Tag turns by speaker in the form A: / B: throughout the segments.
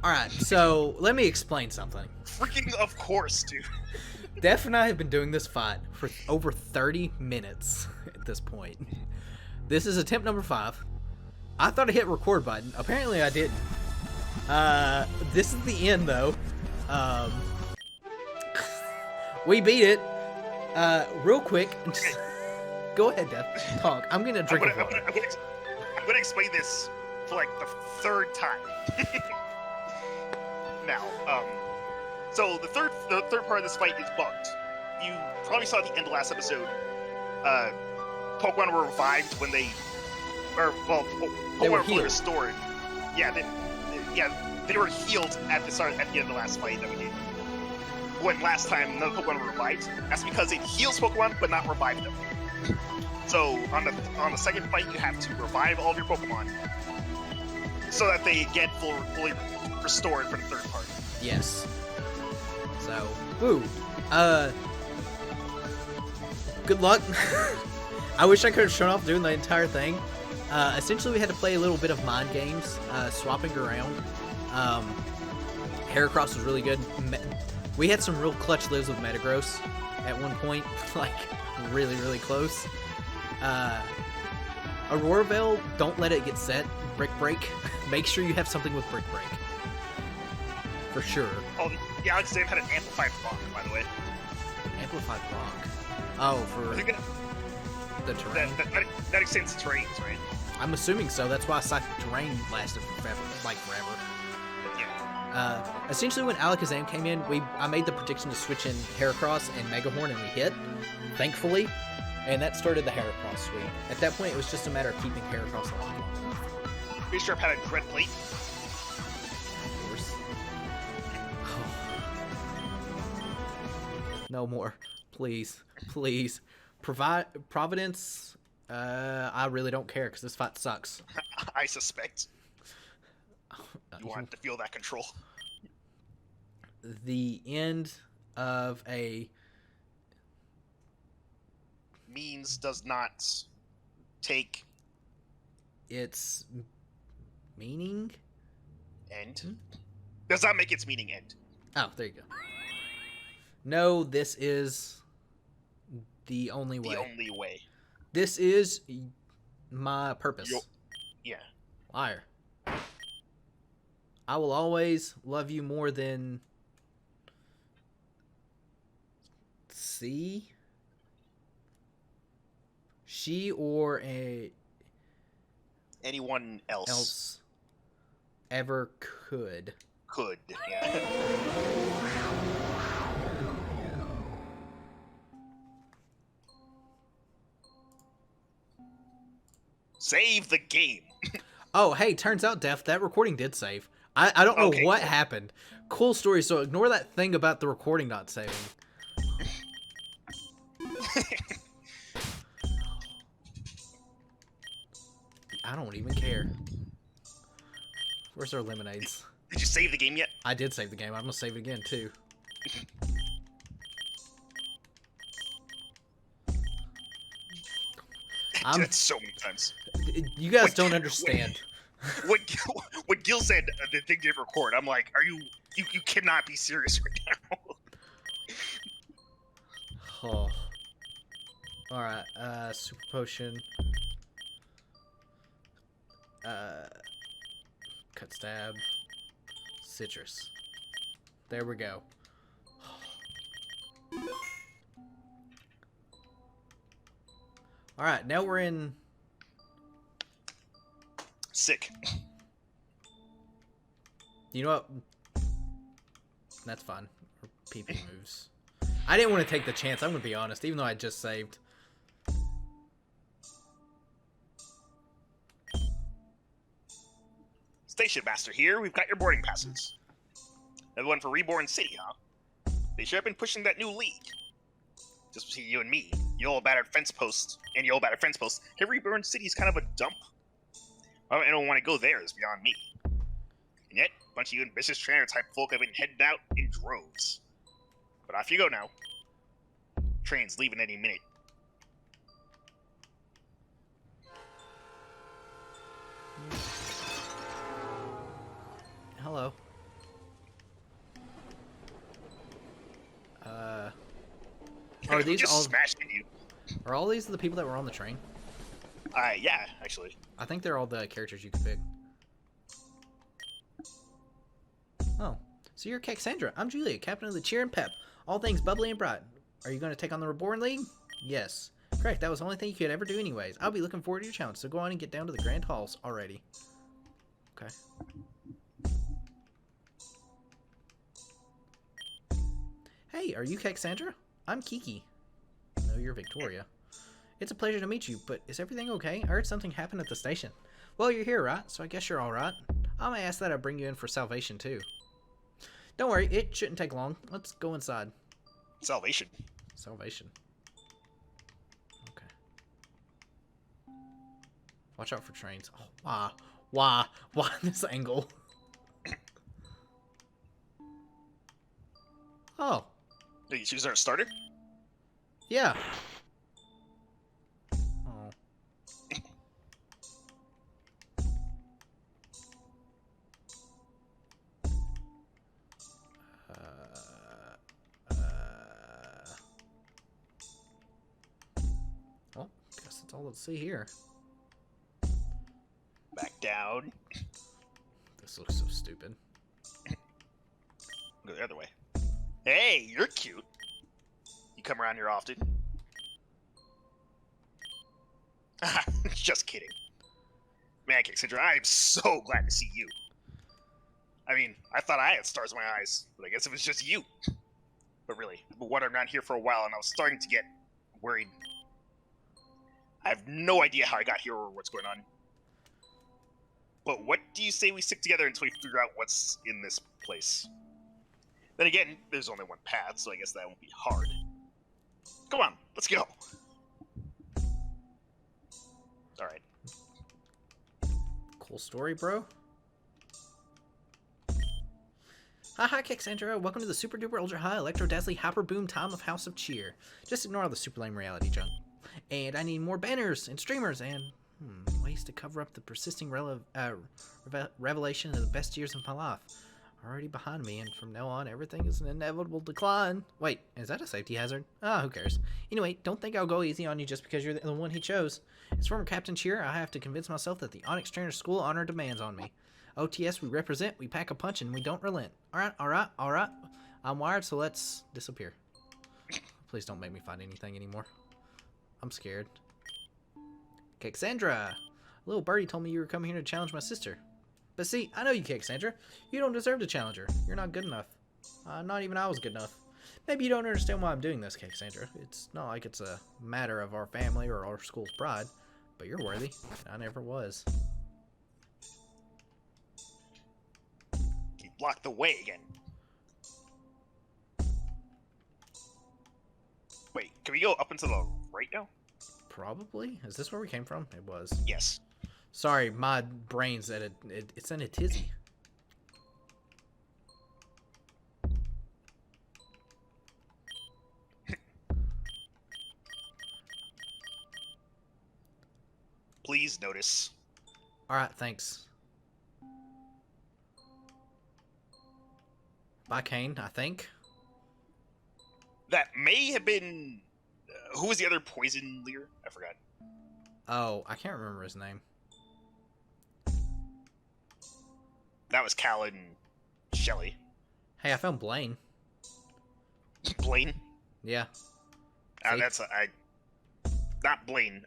A: Alright, so let me explain something.
B: Freaking of course, dude.
A: Def and I have been doing this fight for over 30 minutes at this point. This is attempt number 5. I thought I hit record button. Apparently I didn't. This is the end though. We beat it. Real quick. Go ahead, Def. Talk. I'm gonna drink water.
B: I'm gonna explain this for like the third time. Now, so the third part of this fight is bugged. You probably saw at the end of last episode. Pokemon were revived when they Pokemon were fully restored. Yeah, they were healed at the end of the last fight that we did. When last time none of the Pokemon were revived, that's because it heals Pokemon but not revive them. So on the second fight, you have to revive all of your Pokemon so that they get fully restored for the third part.
A: Yes. So, woo. Good luck. I wish I could have shown off doing the entire thing. Essentially, we had to play a little bit of mind games, swapping around. Heracross was really good. We had some real clutch lives with Metagross at one point, like really, really close. Aurora Veil, don't let it get set. Brick Break. Make sure you have something with Brick Break. For sure.
B: Oh, yeah, Alex Dave had an amplified rock, by the way.
A: Amplified rock. Oh, for the terrain?
B: That extends to terrains, right?
A: I'm assuming so. That's why terrain lasted forever. Yeah. Essentially, when Alakazam came in, I made the prediction to switch in Heracross and Megahorn, and we hit, thankfully. And that started the Heracross sweep. At that point, it was just a matter of keeping Heracross alive.
B: Pretty sure I've had a Dread Plate.
A: Of course. Oh. No more. Please. Please. Providence, I really don't care because this fight sucks.
B: I suspect. You want to feel that control.
A: The end of a...
B: means does not take
A: its meaning
B: end. Does not make its meaning end.
A: Oh, there you go. No, this is the only way.
B: The only way.
A: This is my purpose.
B: Yeah.
A: Liar. I will always love you more than she or
B: anyone else
A: ever could.
B: Yeah. Save the game.
A: Oh, hey, turns out, Def, that recording did save. I don't know what happened. Cool story, so ignore that thing about the recording not saving. I don't even care. Where's our lemonades?
B: Did you save the game yet?
A: I did save the game. I'm gonna save it again, too.
B: That's so many times.
A: You guys don't understand.
B: When Gil said the thing didn't record, I'm like, you cannot be serious right now.
A: Oh. Alright, Super Potion. Cut Stab. Citrus. There we go. Alright, now we're in...
B: Sick.
A: You know what? That's fine. PP moves. I didn't want to take the chance, I'm going to be honest, even though I just saved.
B: Station Master here. We've got your boarding passes. Another one for Reborn City, huh? They sure have been pushing that new league. Just between you and me, your old battered fence post, and your old battered fence post, hey, Reborn City is kind of a dump. I don't want to go there, is beyond me. And yet, a bunch of you ambitious trainer type folk have been heading out in droves. But off you go now. Train's leaving any minute.
A: Hello. Are these
B: just
A: all?
B: smashed in you.
A: Are all these the people that were on the train?
B: Yeah, actually.
A: I think they're all the characters you can pick. Oh, so you're Cassandra. I'm Julia, captain of the Cheer and Pep. All things bubbly and bright. Are you going to take on the Reborn League? Yes. Correct, that was the only thing you could ever do anyways. I'll be looking forward to your challenge, so go on and get down to the Grand Halls already. Okay. Hey, are you Cassandra? I'm Kiki. No, you're Victoria. It's a pleasure to meet you, but is everything okay? I heard something happened at the station. Well, you're here, right? So I guess you're alright. I may ask that I bring you in for salvation, too. Don't worry, it shouldn't take long. Let's go inside.
B: Salvation.
A: Salvation. Okay. Watch out for trains. Oh, why this angle? Oh.
B: Did you choose our starter?
A: Yeah. Oh. Well, guess that's all let's see here.
B: Back down.
A: This looks so stupid.
B: Go the other way. Hey, you're cute. You come around here often. Just kidding. Man, Cassandra, I'm so glad to see you. I mean, I thought I had stars in my eyes, but I guess it was just you. But really, I've been wandering around here for a while, and I was starting to get worried. I have no idea how I got here or what's going on. But what do you say we stick together until we figure out what's in this place? Then again, there's only one path, so I guess that won't be hard. Come on, let's go. Alright.
A: Cool story, bro. Hi, Cassandra. Welcome to the super duper ultra high electro dazzly hyper boom time of House of Cheer. Just ignore all the super lame reality junk. And I need more banners and streamers and ways to cover up the persisting revelation of the best years of my life. Already behind me, and from now on, everything is an inevitable decline. Wait, is that a safety hazard? Ah, who cares? Anyway, don't think I'll go easy on you just because you're the one he chose. As former Captain Cheer, I have to convince myself that the Onyx Trainer School honor demands on me. OTS, we represent, we pack a punch, and we don't relent. Alright. I'm wired, so let's disappear. Please don't make me find anything anymore. I'm scared. Cassandra! Little birdie told me you were coming here to challenge my sister. But see, I know you, Cassandra. You don't deserve to challenge her. You're not good enough. Not even I was good enough. Maybe you don't understand why I'm doing this, Cassandra. It's not like it's a matter of our family or our school's pride. But you're worthy, and I never was.
B: You blocked the way again. Wait, can we go up into the right now?
A: Probably? Is this where we came from? It was.
B: Yes.
A: Sorry, my brain's at it's in a tizzy.
B: Please notice.
A: Alright, thanks. By Kane, I think.
B: That may have been... who was the other poison leader? I forgot.
A: Oh, I can't remember his name.
B: That was Cal and Shelly.
A: Hey, I found Blaine.
B: Blaine?
A: Yeah.
B: That's not Blaine.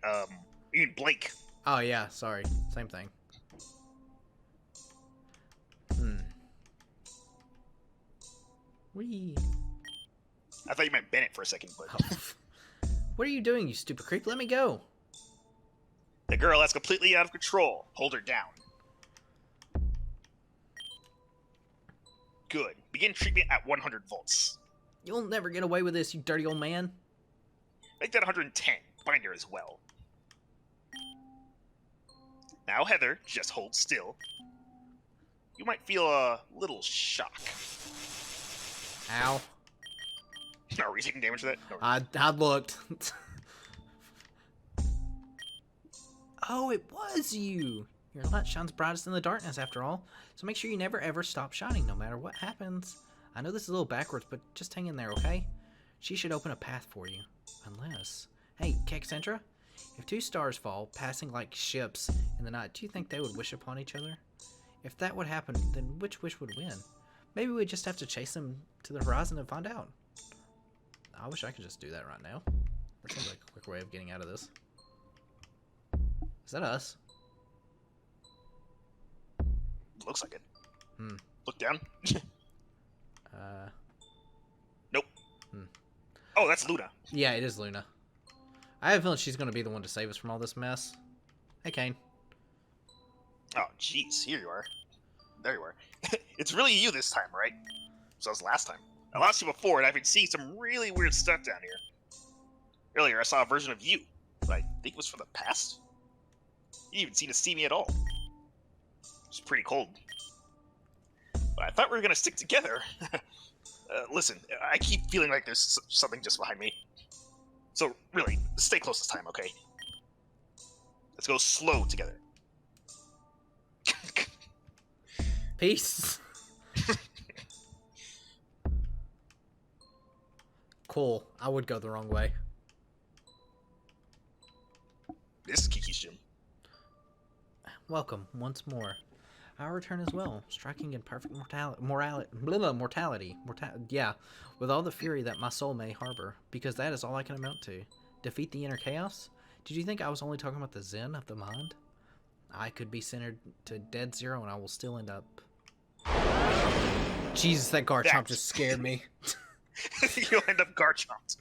B: You mean Blake.
A: Oh, yeah, sorry. Same thing. Whee.
B: I thought you meant Bennett for a second, but...
A: Oh. What are you doing, you stupid creep? Let me go.
B: The girl that's completely out of control. Hold her down. Good. Begin treatment at 100 volts.
A: You'll never get away with this, you dirty old man.
B: Make that 110. Bind her as well. Now, Heather, just hold still. You might feel a little shock.
A: Ow.
B: Are we taking damage to that? No.
A: I looked. Oh, it was you. Your light shines brightest in the darkness, after all. So make sure you never ever stop shining, no matter what happens. I know this is a little backwards, but just hang in there, okay? She should open a path for you. Unless... Hey, Kexcentra? If two stars fall, passing like ships in the night, do you think they would wish upon each other? If that would happen, then which wish would win? Maybe we just have to chase them to the horizon and find out. I wish I could just do that right now. That seems like a quick way of getting out of this. Is that us?
B: Looks like it.
A: Hmm.
B: Look down.
A: Uh...
B: Nope.
A: Hmm.
B: Oh, that's Luna.
A: Yeah, it is Luna. I have a feeling she's going to be the one to save us from all this mess. Hey, Kane.
B: Oh, jeez. Here you are. There you are. It's really you this time, right? So it was last time. I lost you before, and I've been seeing some really weird stuff down here. Earlier, I saw a version of you, but I think it was from the past. You didn't even seem to see me at all. It was pretty cold. But I thought we were going to stick together. Listen, I keep feeling like there's something just behind me. So, really, stay close this time, okay? Let's go slow together.
A: Peace. Cool. I would go the wrong way.
B: This is Kiki's gym.
A: Welcome once more. Our return as well, striking in perfect mortality. Yeah, with all the fury that my soul may harbor, because that is all I can amount to. Defeat the inner chaos? Did you think I was only talking about the zen of the mind? I could be centered to dead zero and I will still end up... Jesus, that Garchomp just scared me.
B: You'll end up Garchomped.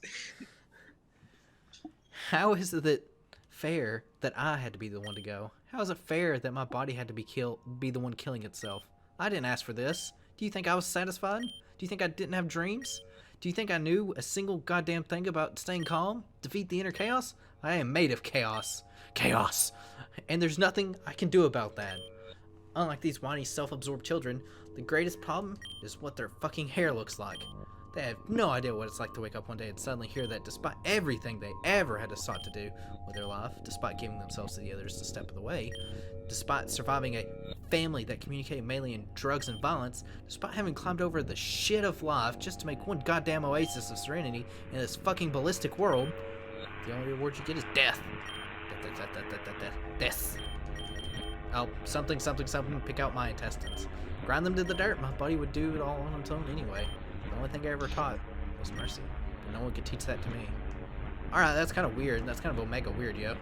A: How is it fair that I had to be the one to go? How is it fair that my body had to be the one killing itself? I didn't ask for this. Do you think I was satisfied? Do you think I didn't have dreams? Do you think I knew a single goddamn thing about staying calm? Defeat the inner chaos? I am made of chaos. Chaos! And there's nothing I can do about that. Unlike these whiny, self-absorbed children, the greatest problem is what their fucking hair looks like. They have no idea what it's like to wake up one day and suddenly hear that despite everything they ever had to sought to do with their life, despite giving themselves to the others a step of the way, despite surviving a family that communicated mainly in drugs and violence, despite having climbed over the shit of life just to make one goddamn oasis of serenity in this fucking ballistic world, the only reward you get is death. Death. Oh, something, pick out my intestines. Grind them to the dirt, my buddy would do it all on its own anyway. The only thing I ever taught was mercy. And no one could teach that to me. Alright, that's kind of weird. That's kind of Omega weird, yo.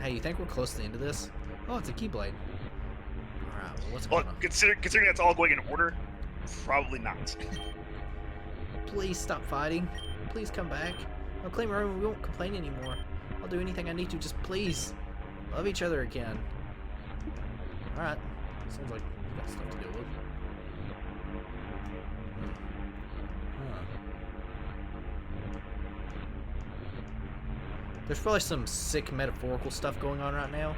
A: Hey, you think we're close to the end of this? Oh, it's a Keyblade. Alright, well, what's going on?
B: Considering that's all going in order, probably not.
A: Please stop fighting. Please come back. I'll claim our own. We won't complain anymore. I'll do anything I need to. Just please love each other again. Alright. Sounds like we got stuff to deal with. There's probably some sick metaphorical stuff going on right now.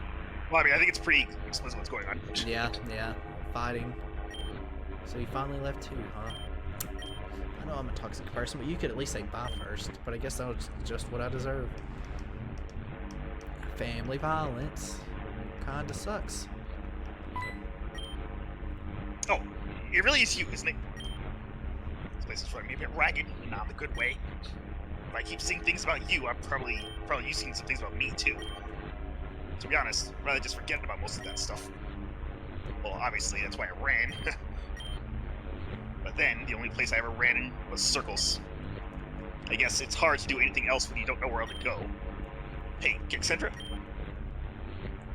B: Well, I mean, I think it's pretty explicit what's going on.
A: Yeah. Fighting. So you finally left too, huh? I know I'm a toxic person, but you could at least say bye first. But I guess that was just what I deserve. Family violence kinda sucks.
B: Oh, it really is you, isn't it? This place is running me a bit ragged, not in the good way. If I keep seeing things about you, I'm probably you seeing some things about me too. To be honest, I'd rather just forget about most of that stuff. Well, obviously, that's why I ran. But then, the only place I ever ran in was circles. I guess it's hard to do anything else when you don't know where to go. Hey, Kexcentra?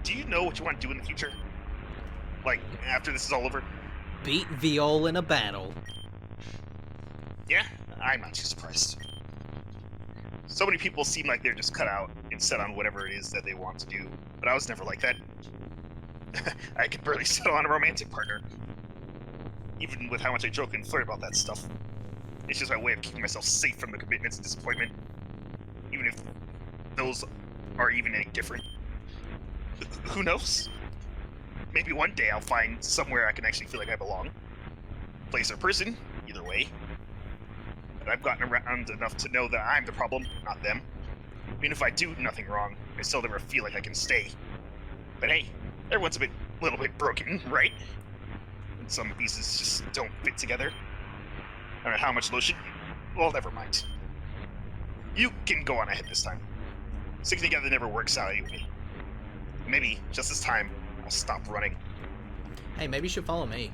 B: Do you know what you want to do in the future? Like, after this is all over?
A: Beat Viol in a battle.
B: Yeah, I'm not too surprised. So many people seem like they're just cut out and set on whatever it is that they want to do, but I was never like that. I could barely settle on a romantic partner. Even with how much I joke and flirt about that stuff. It's just my way of keeping myself safe from the commitments and disappointment. Even if those are even any different. Who knows? Maybe one day I'll find somewhere I can actually feel like I belong. Place or person, either way. But I've gotten around enough to know that I'm the problem, not them. Even if I do nothing wrong, I still never feel like I can stay. But hey, everyone's a little bit broken, right? And some pieces just don't fit together. No matter how much lotion, Well, never mind. You can go on ahead this time. Sticking together never works out anyway. Maybe, just this time, I'll stop running.
A: Hey, maybe you should follow me.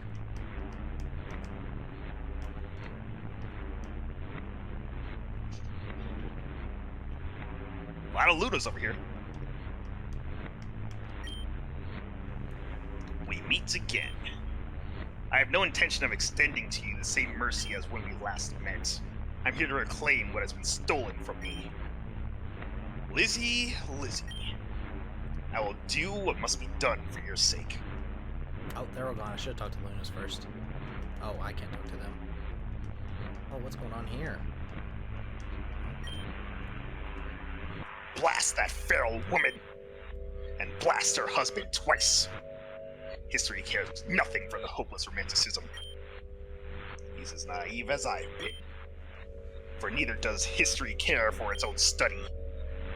B: A lot of Lunas over here. We meet again. I have no intention of extending to you the same mercy as when we last met. I'm here to reclaim what has been stolen from me. Lizzie, I will do what must be done for your sake.
A: Oh, they're all gone. I should have talked to Lunas first. Oh, I can't talk to them. Oh, what's going on here?
B: Blast that feral woman! And blast her husband twice! History cares nothing for the hopeless romanticism. He's as naive as I've been. For neither does history care for its own study.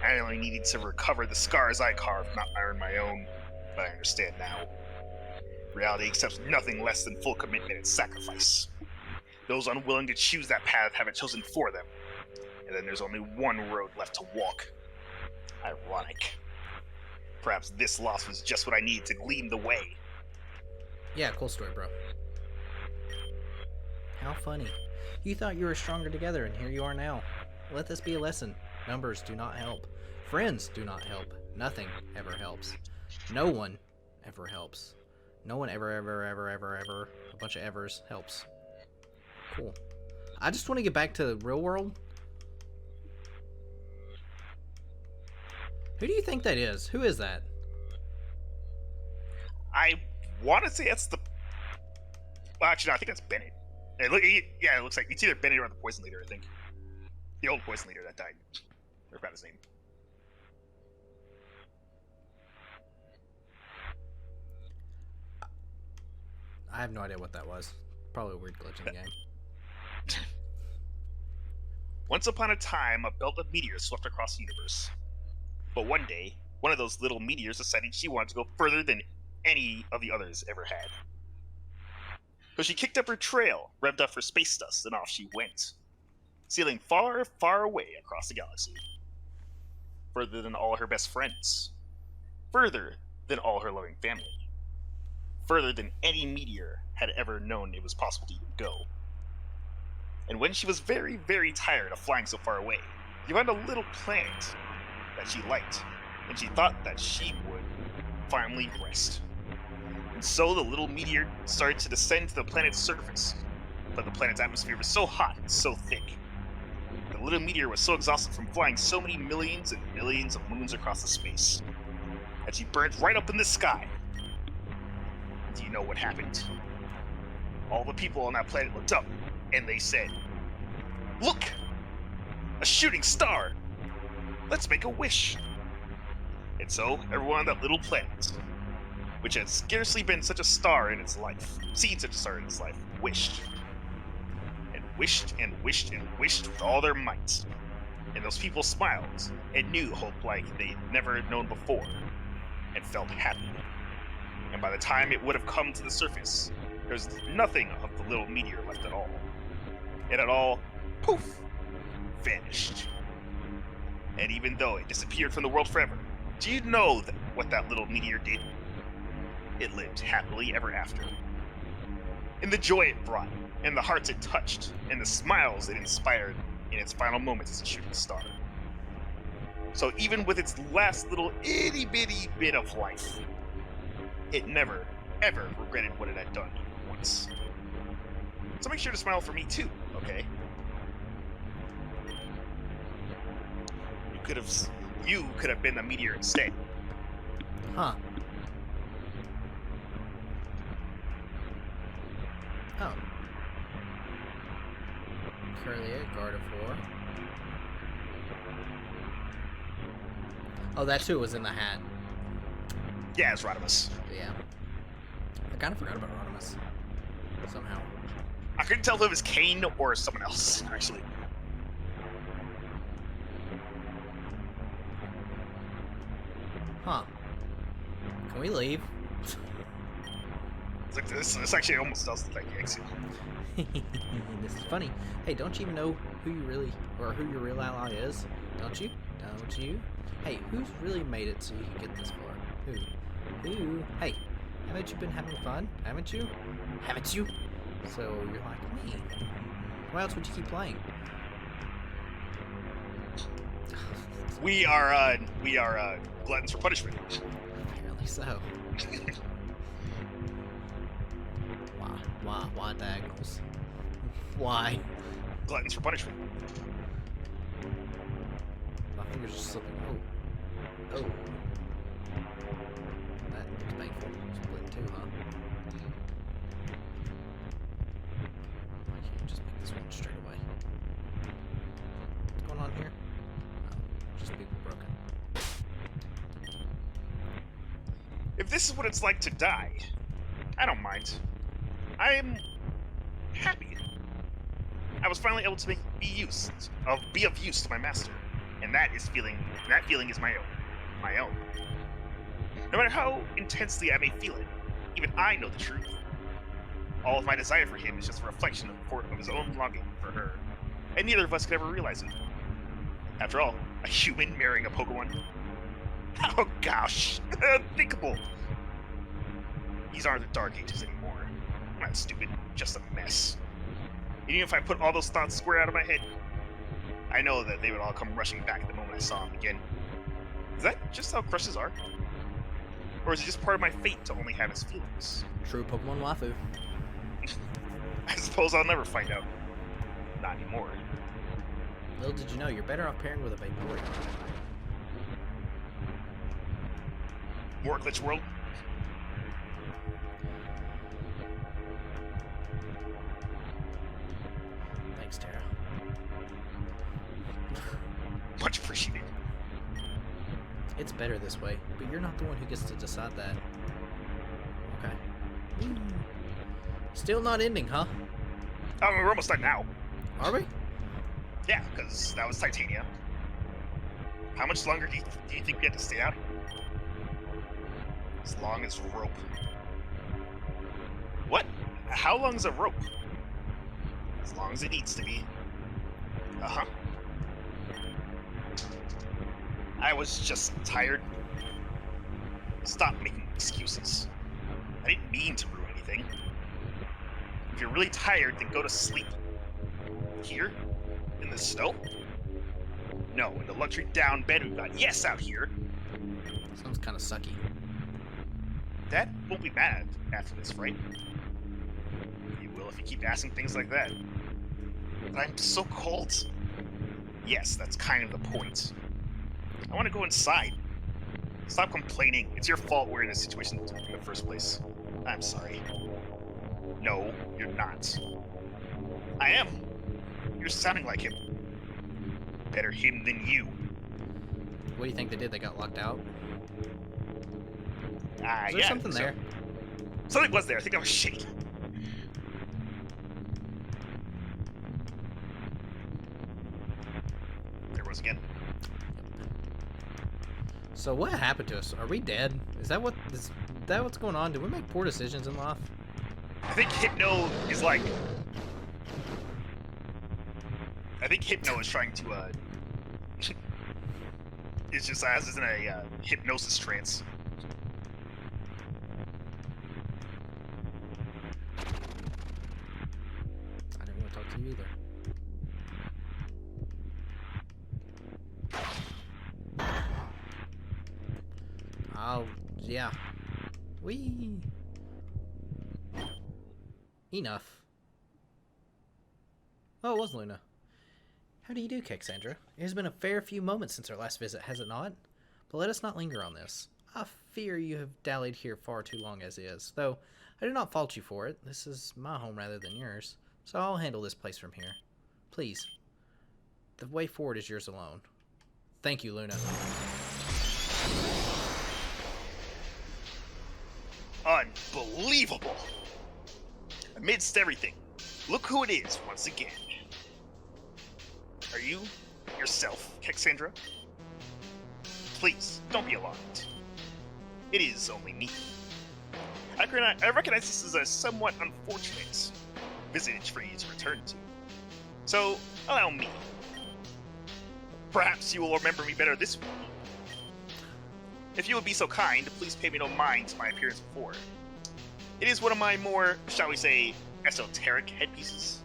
B: I only needed to recover the scars I carved, not iron my own. But I understand now. Reality accepts nothing less than full commitment and sacrifice. Those unwilling to choose that path have it chosen for them. And then there's only one road left to walk. Ironic. Perhaps this loss was just what I needed to glean the way.
A: Yeah, cool story, bro. How funny. You thought you were stronger together, and here you are now. Let this be a lesson. Numbers do not help. Friends do not help. Nothing ever helps. No one ever helps. No one ever, a bunch of evers helps. Cool. I just want to get back to the real world. Who do you think that is? Who is that?
B: I want to say that's the... Well, actually, no, I think that's Bennett. It looks like it's either Bennett or the Poison Leader, I think. The old Poison Leader that died. I forgot his name.
A: I have no idea what that was. Probably a weird glitch in the game.
B: Once upon a time, a belt of meteors swept across the universe. But one day, one of those little meteors decided she wanted to go further than any of the others ever had. So she kicked up her trail, revved up her space dust, and off she went, sailing far, far away across the galaxy. Further than all her best friends. Further than all her loving family. Further than any meteor had ever known it was possible to even go. And when she was very, very tired of flying so far away, she found a little planet that she liked, and she thought that she would finally rest. And so the little meteor started to descend to the planet's surface, but the planet's atmosphere was so hot and so thick. The little meteor was so exhausted from flying so many millions and millions of moons across the space that she burned right up in the sky. Do you know what happened? All the people on that planet looked up, and they said, "Look! A shooting star! Let's make a wish!" And so, everyone on that little planet, which had scarcely been such a star in its life, seen such a star in its life, wished. And wished and wished and wished with all their might. And those people smiled and knew hope like they'd never known before, and felt happy. And by the time it would have come to the surface, there was nothing of the little meteor left at all. And it all, poof, vanished. And even though it disappeared from the world forever, do you know what that little meteor did? It lived happily ever after. In the joy it brought, and the hearts it touched, and the smiles it inspired in its final moments as a shooting star. So even with its last little itty-bitty bit of life, it never, ever regretted what it had done once. So make sure to smile for me too, okay? You could have been the meteor instead.
A: Huh. Oh. Curlier, Guard of War. Oh, that too was in the hat.
B: Yeah, it's Rodimus.
A: Yeah. I kind of forgot about Rodimus. Somehow.
B: I couldn't tell if it was Kane or someone else, actually.
A: Huh. Can we leave?
B: It's like this actually almost does look like Exu.
A: This is funny. Hey, don't you even know who you really, or who your real ally is? Don't you? Don't you? Hey, who's really made it so you can get this far? Who? Who? Hey, haven't you been having fun? Haven't you? Haven't you? So you're like me. Why else would you keep playing?
B: We are gluttons for punishment.
A: Apparently so. Why diagonals? Why?
B: Gluttons for punishment.
A: My fingers are slipping. Oh. Oh. That looks painful. Split too, huh? Why can't you just make this one straight away? What's going on here? Oh, just people broken.
B: If this is what it's like to die, I don't mind. I'm happy. I was finally able to be of use to my master, and that feeling is my own. My own. No matter how intensely I may feel it, even I know the truth. All of my desire for him is just a reflection of his own longing for her, and neither of us could ever realize it. After all, a human marrying a Pokemon? Oh gosh, unthinkable. These aren't the Dark Ages anymore. I'm not stupid, just a mess. And even if I put all those thoughts square out of my head, I know that they would all come rushing back the moment I saw him again. Is that just how crushes are? Or is it just part of my fate to only have his feelings?
A: True Pokemon waifu.
B: I suppose I'll never find out. Not anymore.
A: Little did you know, you're better off pairing with a Vaporeon.
B: More Glitch World?
A: Thanks, Tara.
B: Much appreciated.
A: It's better this way, but you're not the one who gets to decide that. Okay. Still not ending, huh?
B: Oh, we're almost done now.
A: Are we?
B: Yeah, because that was Titania. How much longer do you think we have to stay out here? As long as rope. What? How long is a rope? As long as it needs to be. Uh-huh. I was just tired. Stop making excuses. I didn't mean to ruin anything. If you're really tired, then go to sleep. Here? In the snow? No, in the luxury down bed we've got. Yes, out here.
A: Sounds kind of sucky.
B: Dad won't be mad after this, right? You will if you keep asking things like that. But I'm so cold. Yes, that's kind of the point. I want to go inside. Stop complaining. It's your fault we're in this situation in the first place. I'm sorry. No, you're not. I am. You're sounding like him. Better him than you.
A: What do you think they did? They got locked out?
B: Is
A: there something there?
B: Something was there. I think that was shitty. There it was again.
A: So what happened to us? Are we dead? Is that what's going on? Did we make poor decisions in life?
B: I think Hypno is like... I think Hypno is trying to, it's just as in a hypnosis trance.
A: I didn't want to talk to you either. Oh, yeah. Whee! Enough. Oh, it was Luna. How do you do, Cassandra? It has been a fair few moments since our last visit, has it not? But let us not linger on this. I fear you have dallied here far too long as is, though I do not fault you for it. This is my home rather than yours, so I'll handle this place from here. Please. The way forward is yours alone. Thank you, Luna.
B: Unbelievable! Amidst everything, look who it is once again. Are you yourself, Cassandra? Please, don't be alarmed. It is only me. I I recognize this is a somewhat unfortunate visage for you to return to. So, allow me. Perhaps you will remember me better this week. If you would be so kind, please pay me no mind to my appearance before. It is one of my more, shall we say, esoteric headpieces.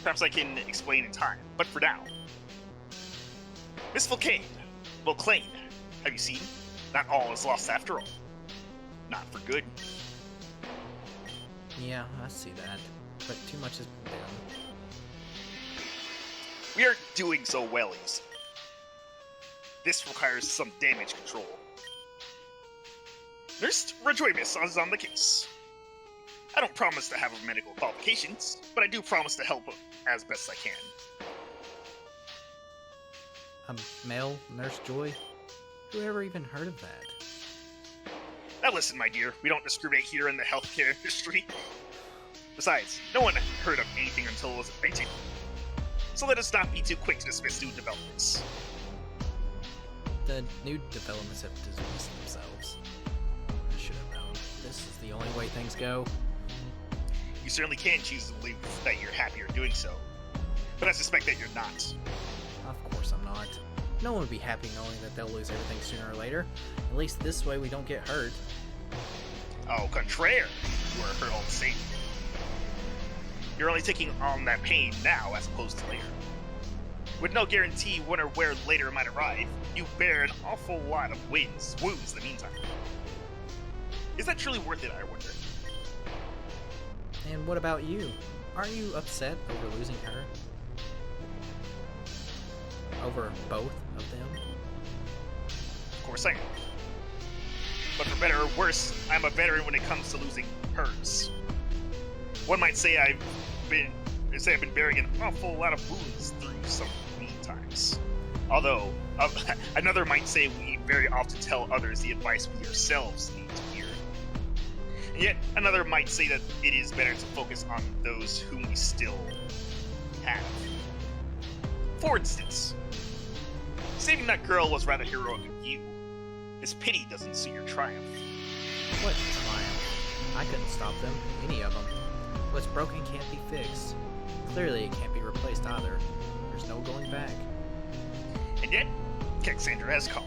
B: Perhaps I can explain in time, but for now. Miss Vulcane, have you seen? Not all is lost after all. Not for good.
A: Yeah, I see that. But too much has been done.
B: We aren't doing so well, you see. This requires some damage control. Nurse Rejoimus is on the case. I don't promise to have medical qualifications, but I do promise to help as best I can.
A: A male Nurse Joy? Who ever even heard of that?
B: Now listen, my dear, we don't discriminate here in the healthcare industry. Besides, no one heard of anything until it was invented. So let us not be too quick to dismiss new developments.
A: The new developments have dismissed themselves. I should have known. This is the only way things go.
B: You certainly can choose to believe that you're happier doing so. But I suspect that you're not.
A: Of course I'm not. No one would be happy knowing that they'll lose everything sooner or later. At least this way we don't get hurt.
B: Au contraire, you are hurt all the same. You're only taking on that pain now as opposed to later. With no guarantee when or where later might arrive, you bear an awful lot of wounds in the meantime. Is that truly worth it, I wonder?
A: And what about you? Aren't you upset over losing her? Over both of them?
B: Of course I am. But for better or worse, I'm a veteran when it comes to losing hers. One might say I've been bearing an awful lot of wounds through some mean times. Although, another might say we very often tell others the advice we ourselves need to hear. And yet, another might say that it is better to focus on those whom we still have. For instance, saving that girl was rather heroic of you. This pity doesn't suit your triumph.
A: What triumph? I couldn't stop them, any of them. What's broken can't be fixed. Clearly, it can't be replaced either. There's no going back.
B: And yet, Kexandra has come.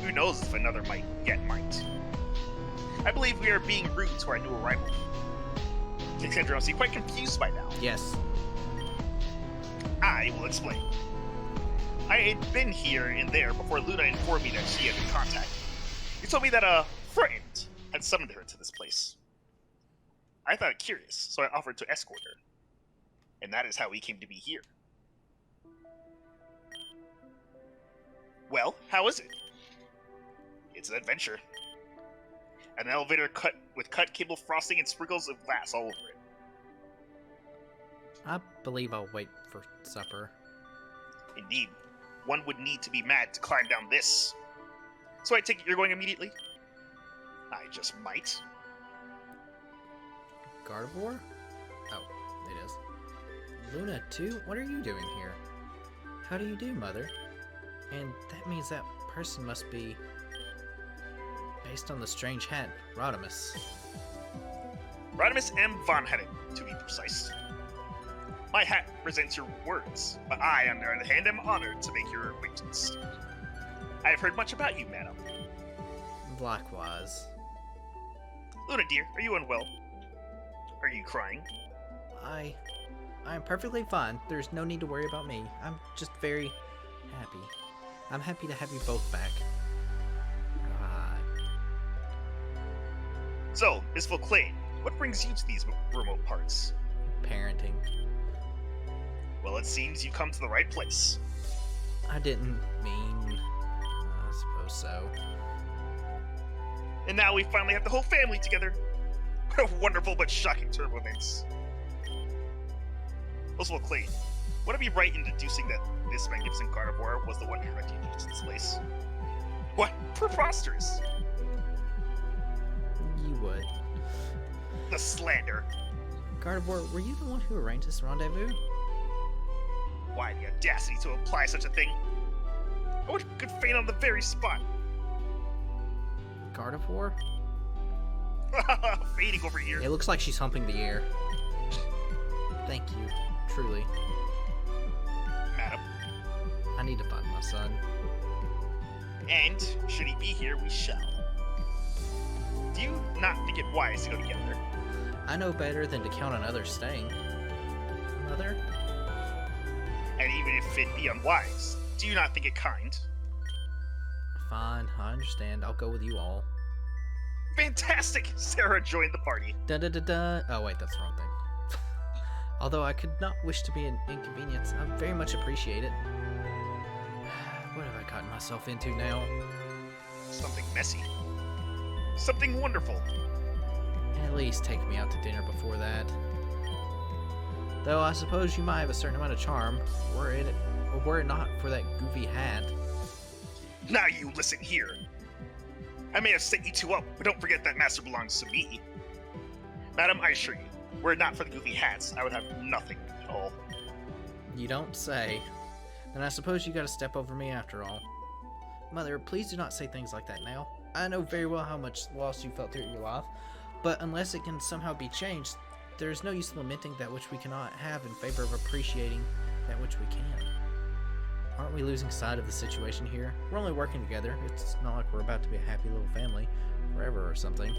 B: Who knows if another might. I believe we are being rude to our new arrival. Kexandra must be quite confused by now.
A: Yes.
B: I will explain. I had been here and there before Luna informed me that she had been contacted. He told me that a friend had summoned her to this place. I thought it curious, so I offered to escort her. And that is how we came to be here. Well, how is it? It's an adventure. An elevator cut cable frosting and sprinkles of glass all over it.
A: I believe I'll wait for supper.
B: Indeed. One would need to be mad to climb down this. So I take it you're going immediately? I just might.
A: Gardevoir? Oh, it is. Luna, too? What are you doing here? How do you do, Mother? And that means that person must be based on the strange hat, Rodimus.
B: Rodimus M. Von Hedden, to be precise. My hat presents your words, but I, on the other hand, am honored to make your acquaintance. I have heard much about you, madam.
A: Likewise.
B: Luna, dear, are you unwell? Are you crying?
A: I'm perfectly fine. There's no need to worry about me. I'm just very happy. I'm happy to have you both back.
B: So, Miss Vulcane, what brings you to these remote parts?
A: Parenting.
B: Well, it seems you come to the right place.
A: I didn't mean... I suppose so.
B: And now we finally have the whole family together. What a wonderful but shocking turn of events. Miss Vulcane, would I be right in deducing that this magnificent Gardevoir was the one who directed you to this place? What? Preposterous!
A: You would.
B: The slander!
A: Gardevoir, were you the one who arranged this rendezvous?
B: Why the audacity to imply such a thing? I would could faint on the very spot.
A: Gardevoir?
B: Fading over here.
A: It looks like she's humping the air. Thank you, truly.
B: Madam.
A: I need to find my son.
B: And, should he be here, we shall. Do you not think it wise to go together?
A: I know better than to count on others staying. Mother?
B: And even if it be unwise, do you not think it kind?
A: Fine, I understand. I'll go with you all.
B: Fantastic! Sarah joined the party.
A: Dun dun dun dun. Oh wait, that's the wrong thing. Although I could not wish to be an inconvenience, I very much appreciate it. What have I gotten myself into now?
B: Something messy. Something wonderful.
A: At least take me out to dinner before that. Though I suppose you might have a certain amount of charm, were it not for that goofy hat.
B: Now you listen here. I may have set you two up, but don't forget that master belongs to me. Madam, I assure you, were it not for the goofy hats, I would have nothing at all.
A: You don't say. Then I suppose you gotta step over me after all. Mother, please do not say things like that now. I know very well how much loss you felt throughout your life, but unless it can somehow be changed, there is no use lamenting that which we cannot have in favor of appreciating that which we can. Aren't we losing sight of the situation here? We're only working together. It's not like we're about to be a happy little family forever or something.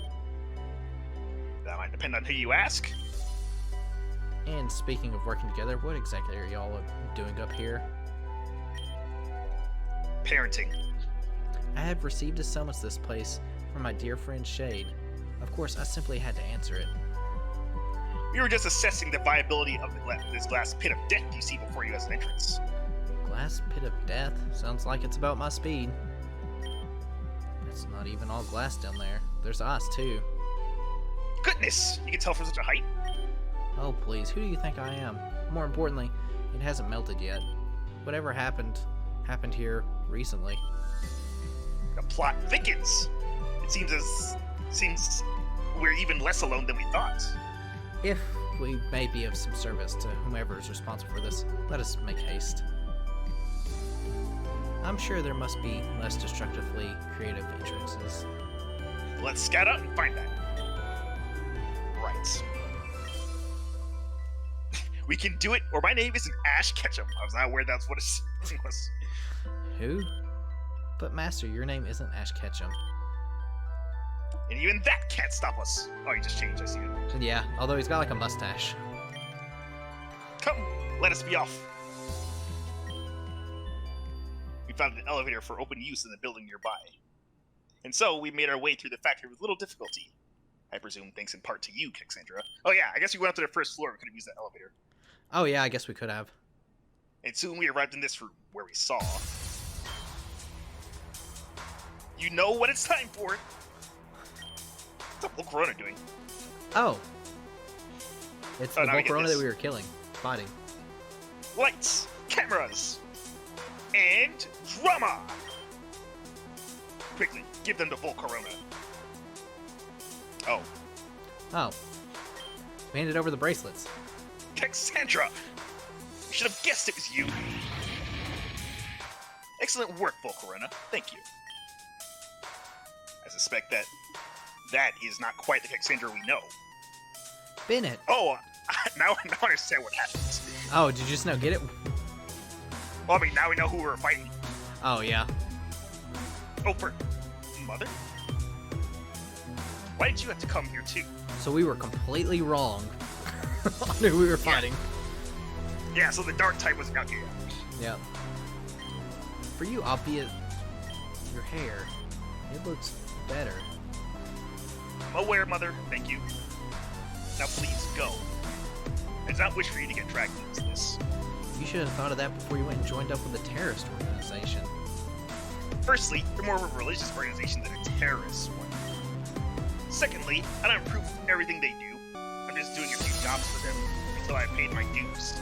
B: That might depend on who you ask.
A: And speaking of working together, what exactly are y'all doing up here?
B: Parenting.
A: I have received a summons to this place from my dear friend Shade. Of course, I simply had to answer it.
B: We were just assessing the viability of this glass pit of death you see before you as an entrance.
A: Glass pit of death? Sounds like it's about my speed. It's not even all glass down there. There's ice, too.
B: Goodness! You can tell from such a height.
A: Oh, please, who do you think I am? More importantly, it hasn't melted yet. Whatever happened here recently.
B: The plot thickens. It seems we're even less alone than we thought.
A: If we may be of some service to whomever is responsible for this, let us make haste. I'm sure there must be less destructively creative entrances.
B: Let's scout out and find that. Right. We can do it, or my name isn't Ash Ketchum. I was not aware that's what it was.
A: Who? But Master, your name isn't Ash Ketchum.
B: And even that can't stop us. Oh, you just changed, I see it.
A: Yeah, although he's got like a mustache.
B: Come, let us be off. We found an elevator for open use in the building nearby. And so, we made our way through the factory with little difficulty. I presume thanks in part to you, Cassandra. Oh yeah, I guess we went up to the first floor. We could have used that elevator.
A: Oh yeah, I guess we could have.
B: And soon we arrived in this room, where we saw... You know what it's time for! What's the Volcarona doing?
A: Oh! It's the
B: now we get
A: Volcarona
B: this.
A: that we were killing. Fighting.
B: Lights, cameras, and drama! Quickly, give them the Volcarona. Oh,
A: Oh. We handed over the bracelets.
B: Cassandra! You should have guessed it was you! Excellent work, Volcarona. Thank you. I suspect that is not quite the Cassandra we know.
A: Bennett!
B: Oh, now I understand what happened.
A: Oh, did you just now get it?
B: Well, I mean, now we know who we're fighting.
A: Oh, yeah.
B: Oh, for Mother? Why did you have to come here, too?
A: So we were completely wrong on who we were fighting.
B: Yeah, so the dark type wasn't out here.
A: Yep. For you, albeit your hair, it looks better.
B: I'm aware, Mother. Thank you. Now please, go. I do not wish for you to get dragged into this.
A: You should have thought of that before you went and joined up with a terrorist organization.
B: Firstly, you're more of a religious organization than a terrorist one. Secondly, I don't approve of everything they do. I'm just doing a few jobs for them until I've paid my dues.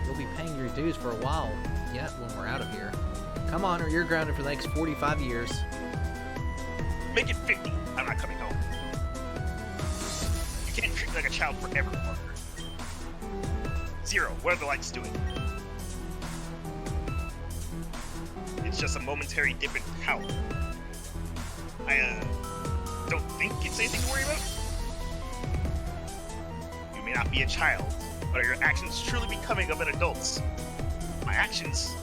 A: You'll be paying your dues for a while yet when we're out of here. Come on, or you're grounded for the next 45 years.
B: Make it 50. I'm not coming home. You can't treat me like a child forever, Mother. Zero, what are the lights doing? It's just a momentary dip in power. don't think it's anything to worry about? You may not be a child, but are your actions truly becoming of an adult? My actions?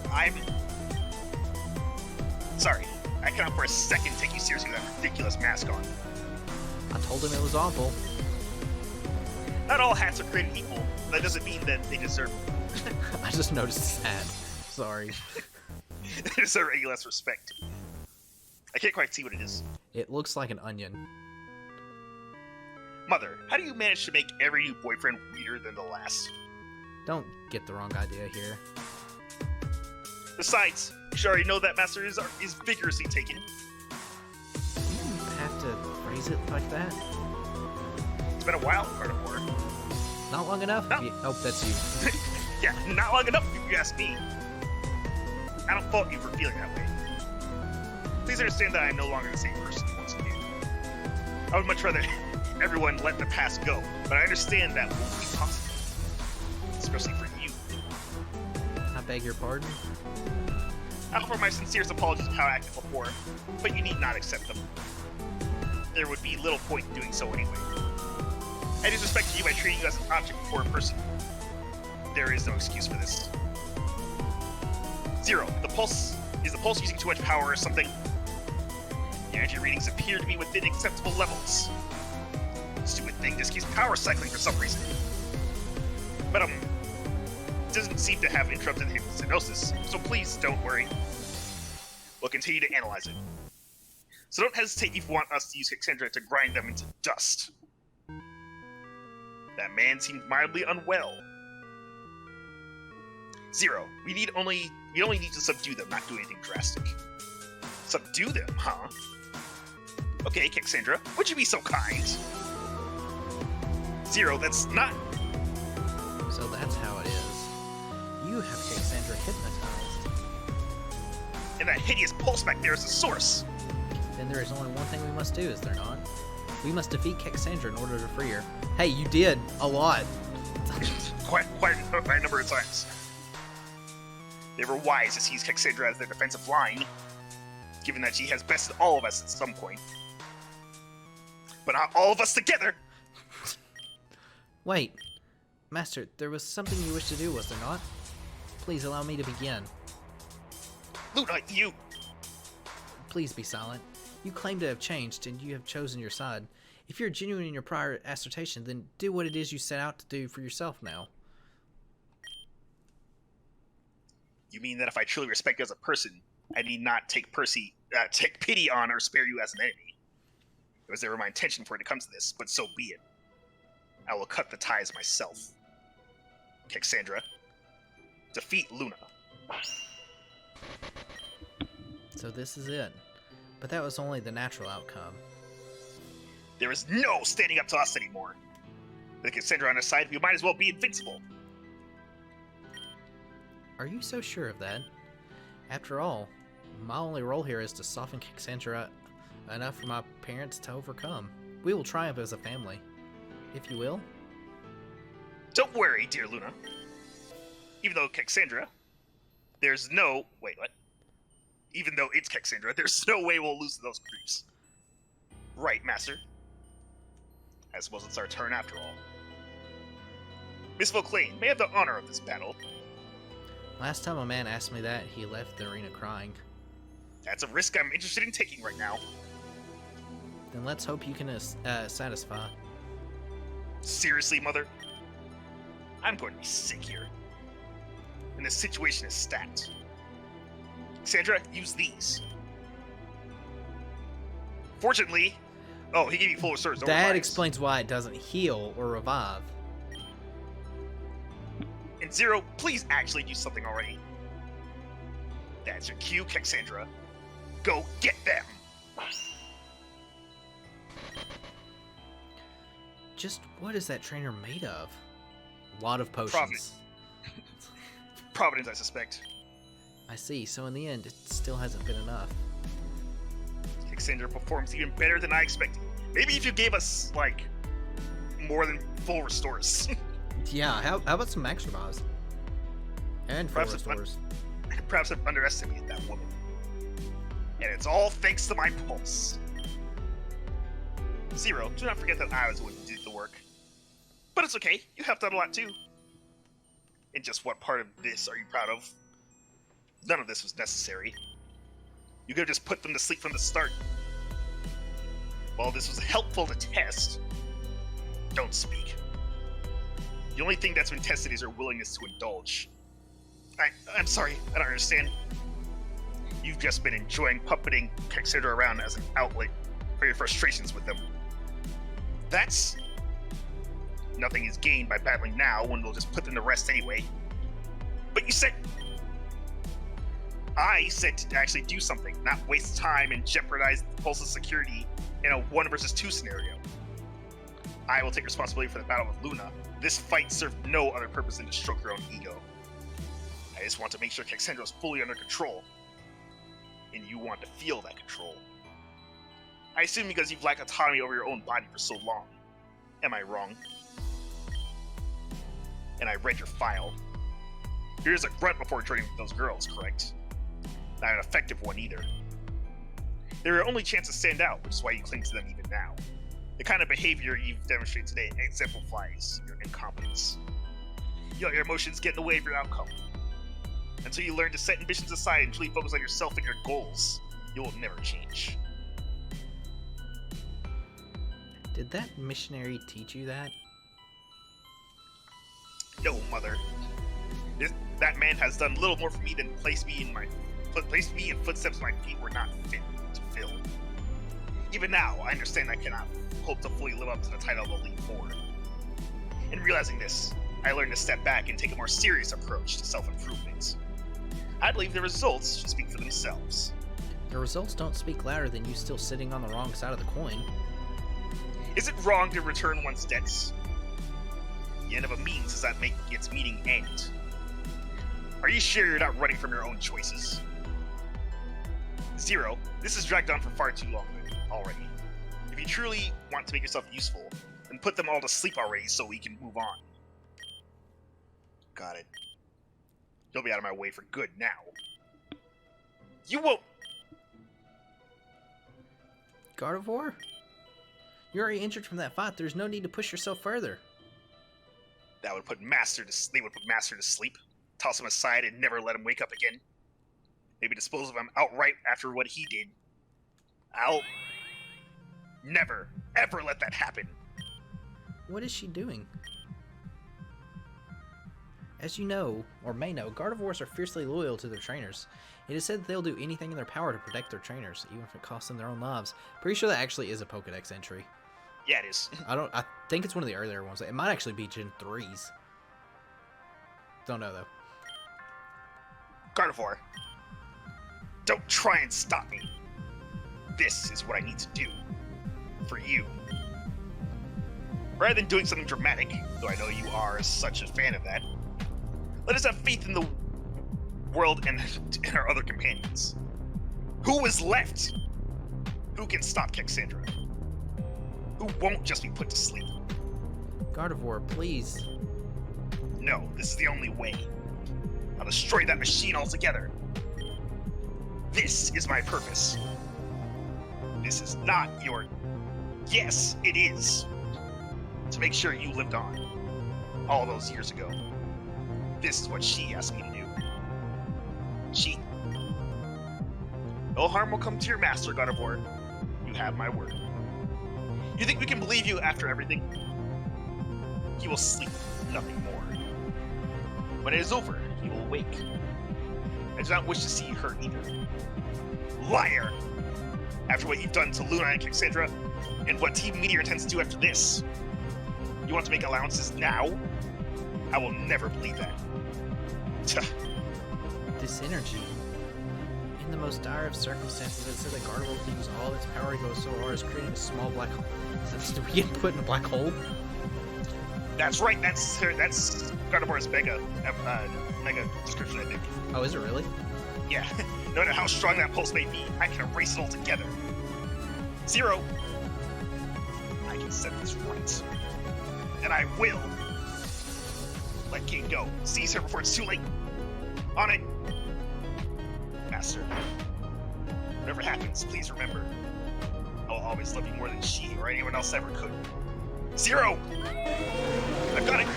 B: Sorry, I cannot for a second take you seriously with that ridiculous mask on.
A: I told him it was awful.
B: Not all hats are created equal. That doesn't mean that they deserve
A: I just noticed his hat. Sorry.
B: they deserve any less respect. I can't quite see what it is.
A: It looks like an onion.
B: Mother, how do you manage to make every new boyfriend weirder than the last?
A: Don't get the wrong idea here.
B: Besides, you should already know that Master is vigorously taken.
A: You have to phrase it like that?
B: It's been a while, Carnivore.
A: Not long enough?
B: No.
A: Oh, that's you.
B: Yeah, not long enough if you ask me. I don't fault you for feeling that way. Please understand that I am no longer the same person once again. I would much rather everyone let the past go, but I understand that won't be possible. Especially for you.
A: I beg your pardon?
B: I offer my sincerest apologies for how I acted before, but you need not accept them. There would be little point in doing so anyway. I disrespected you by treating you as an object before a person. There is no excuse for this. Zero, is the pulse using too much power or something? The energy readings appear to be within acceptable levels. Stupid thing just keeps power cycling for some reason. But doesn't seem to have interrupted hypnosis, so please don't worry. We'll continue to analyze it. So don't hesitate if you want us to use Cassandra to grind them into dust. That man seemed mildly unwell. Zero, we only need to subdue them, not do anything drastic. Subdue them, huh? Okay, Cassandra, would you be so kind? Zero, that's not...
A: So that's how it is. You have Cassandra hypnotized.
B: And that hideous pulse back there is the source.
A: Then there is only one thing we must do, is there not? We must defeat Cassandra in order to free her. Hey, you did a lot.
B: quite a number of times. They were wise to seize Cassandra as their defensive line, given that she has bested all of us at some point. But not all of us together!
A: Wait. Master, there was something you wished to do, was there not? Please allow me to begin.
B: Luna, you...
A: Please be silent. You claim to have changed, and you have chosen your side. If you're genuine in your prior assertion, then do what it is you set out to do for yourself now.
B: You mean that if I truly respect you as a person, I need not take pity on or spare you as an enemy? It was never my intention for it to come to this, but so be it. I will cut the ties myself. Cassandra, defeat Luna.
A: So this is it. But that was only the natural outcome.
B: There is no standing up to us anymore. With Cassandra on our side, we might as well be invincible.
A: Are you so sure of that? After all, my only role here is to soften Cassandra enough for my parents to overcome. We will triumph as a family. If you will.
B: Don't worry, dear Luna. Even though Cassandra, there's no... Wait, what? Even though it's Cassandra, there's no way we'll lose to those creeps. Right, Master? I suppose it's our turn after all. Miss Vauclain may have the honor of this battle.
A: Last time a man asked me that, he left the arena crying.
B: That's a risk I'm interested in taking right now.
A: Then let's hope you can satisfy.
B: Seriously, Mother? I'm going to be sick here. And the situation is stacked. Cassandra, use these. Fortunately... Oh, he gave you full restores.
A: That explains why it doesn't heal or revive.
B: And Zero, please actually do something already. That's your cue, Cassandra. Go get them!
A: Just what is that trainer made of? A lot of potions.
B: Providence, I suspect.
A: I see, so in the end, it still hasn't been enough.
B: Cassandra performs even better than I expected. Maybe if you gave us, like, more than full restores.
A: Yeah, how about some max revives? And full restores.
B: Perhaps I've underestimated that woman. And it's all thanks to my pulse. Zero, do not forget that I was the one who did the work. But it's okay, you helped out a lot too. And just what part of this are you proud of? None of this was necessary. You could have just put them to sleep from the start. While this was helpful to test, don't speak. The only thing that's been tested is your willingness to indulge. I'm sorry, I don't understand. You've just been enjoying puppeting Cassandra around as an outlet for your frustrations with them. That's... Nothing is gained by battling now when we'll just put them to rest anyway. But you said... I said to actually do something, not waste time and jeopardize the Pulse's security in a 1 versus 2 scenario. I will take responsibility for the battle with Luna. This fight served no other purpose than to stroke your own ego. I just want to make sure Cassandra is fully under control. And you want to feel that control. I assume because you've lacked autonomy over your own body for so long. Am I wrong? And I read your file. Here's a grunt before joining with those girls, correct? Not an effective one either. They're your only chance to stand out, which is why you cling to them even now. The kind of behavior you've demonstrated today exemplifies your incompetence. You let your emotions get in the way of your outcome. Until you learn to set ambitions aside and truly focus on yourself and your goals, you will never change.
A: Did that missionary teach you that?
B: No, Mother. That man has done little more for me than place me in footsteps my feet were not fit to fill. Even now, I understand I cannot hope to fully live up to the title of Elite Four. In realizing this, I learned to step back and take a more serious approach to self-improvement. I believe the results should speak for themselves.
A: The results don't speak louder than you still sitting on the wrong side of the coin.
B: Is it wrong to return one's debts? The end of a means does not make its meaning end. Are you sure you're not running from your own choices? Zero, this has dragged on for far too long already. If you truly want to make yourself useful, then put them all to sleep already so we can move on. Got it. You'll be out of my way for good now. You won't...
A: Gardevoir? You're already injured from that fight. There's no need to push yourself further.
B: That would put Master to sleep. They would put Master to sleep, toss him aside, and never let him wake up again. Maybe dispose of him outright after what he did. I'll never, ever let that happen.
A: What is she doing? As you know, or may know, Gardevoirs are fiercely loyal to their trainers. It is said that they'll do anything in their power to protect their trainers, even if it costs them their own lives. Pretty sure that actually is a Pokédex entry.
B: Yeah, it is.
A: I think it's one of the earlier ones. It might actually be Gen 3s. Don't know, though.
B: Gardevoir, don't try and stop me. This is what I need to do. For you. Rather than doing something dramatic, though I know you are such a fan of that, let us have faith in the world and our other companions. Who is left? Who can stop Cassandra? Who won't just be put to sleep?
A: Gardevoir, please.
B: No, this is the only way. I'll destroy that machine altogether. This is my purpose. This is not your... Yes, it is. To make sure you lived on. All those years ago. This is what she asked me to do. She... No harm will come to your master, Gardevoir. You have my word. You think we can believe you after everything? He will sleep, nothing more. When it is over, he will wake. I do not wish to see you hurt either. Liar! After what you've done to Luna and Cassandra, and what Team Meteor intends to do after this, you want to make allowances now? I will never believe that.
A: This energy. In the most dire of circumstances, it said that Gardevoir can use all its power to go so far as creating a small black hole. Did we get put in a black hole?
B: That's right, that's Gardevoir's mega description, I think.
A: Oh, is it really?
B: Yeah, no matter how strong that pulse may be, I can erase it all together. Zero. I can set this right. And I will. Let King go. Seize her before it's too late. On it. Master. Whatever happens, please remember. I will always love you more than she or anyone else ever could. Zero! I've got it!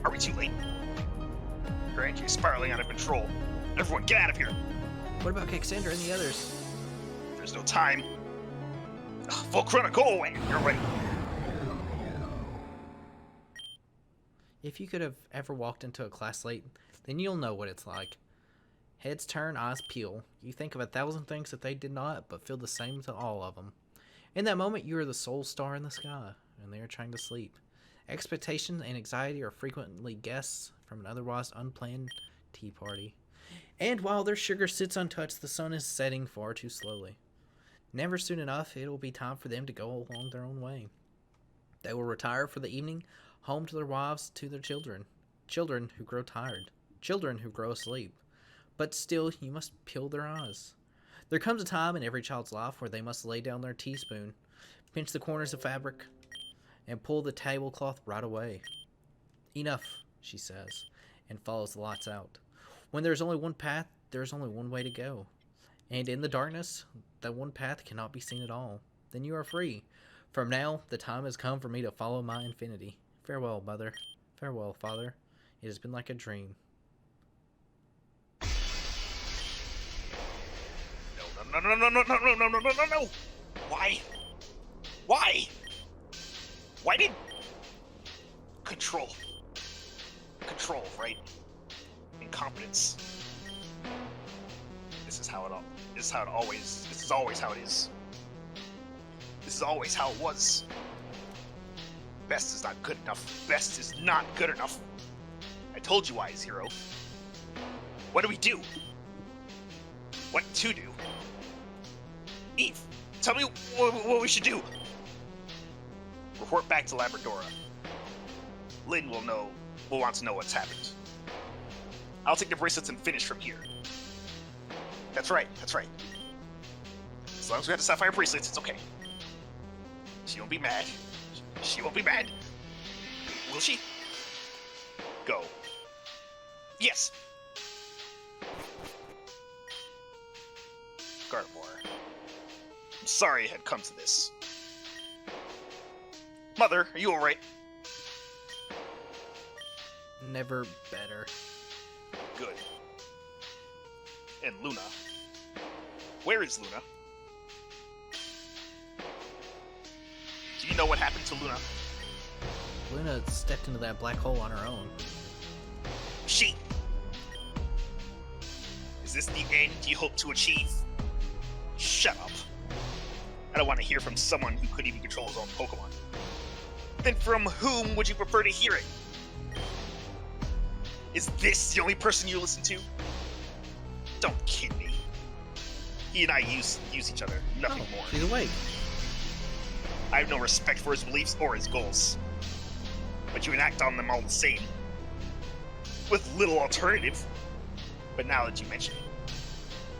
B: Are we too late? Her energy is spiraling out of control. Everyone, get out of here!
A: What about Cassandra and the others?
B: There's no time. Ugh, Volcrona, go away! You're right.
A: If you could have ever walked into a class late, then you'll know what it's like. Heads turn, eyes peel. You think of 1,000 things that they did not, but feel the same to all of them. In that moment, you are the sole star in the sky, and they are trying to sleep. Expectation and anxiety are frequently guests from an otherwise unplanned tea party. And while their sugar sits untouched, the sun is setting far too slowly. Never soon enough, it will be time for them to go along their own way. They will retire for the evening, home to their wives, to their children. Children who grow tired. Children who grow asleep. But still, you must peel their eyes. There comes a time in every child's life where they must lay down their teaspoon, pinch the corners of fabric, and pull the tablecloth right away. Enough, she says, and follows the lights out. When there's only one path, there's only one way to go. And in the darkness, that one path cannot be seen at all. Then you are free. From now, the time has come for me to follow my infinity. Farewell, mother. Farewell, father. It has been like a dream.
B: No. Why? Why? Why did... Control, right? Incompetence. This is always how it is. This is always how it was. Best is not good enough. Best is not good enough. I told you why, Zero. What do we do? What to do? Eve, tell me what we should do. Report back to Labradora. Lynn will want to know what's happened. I'll take the bracelets and finish from here. That's right. As long as we have the sapphire bracelets, it's okay. She won't be mad. Will she? Go. Yes! Gardevoir. I'm sorry it had come to this. Mother, are you alright?
A: Never better.
B: Good. And Luna. Where is Luna? Do you know what happened to Luna?
A: Luna stepped into that black hole on her own.
B: She! Is this the end you hope to achieve? Shut up. I don't want to hear from someone who couldn't even control his own Pokemon. Then from whom would you prefer to hear it? Is this the only person you listen to? Don't kid me. He and I use each other, nothing more.
A: She's awake.
B: I have no respect for his beliefs or his goals. But you enact on them all the same. With little alternative. But now that you mention it,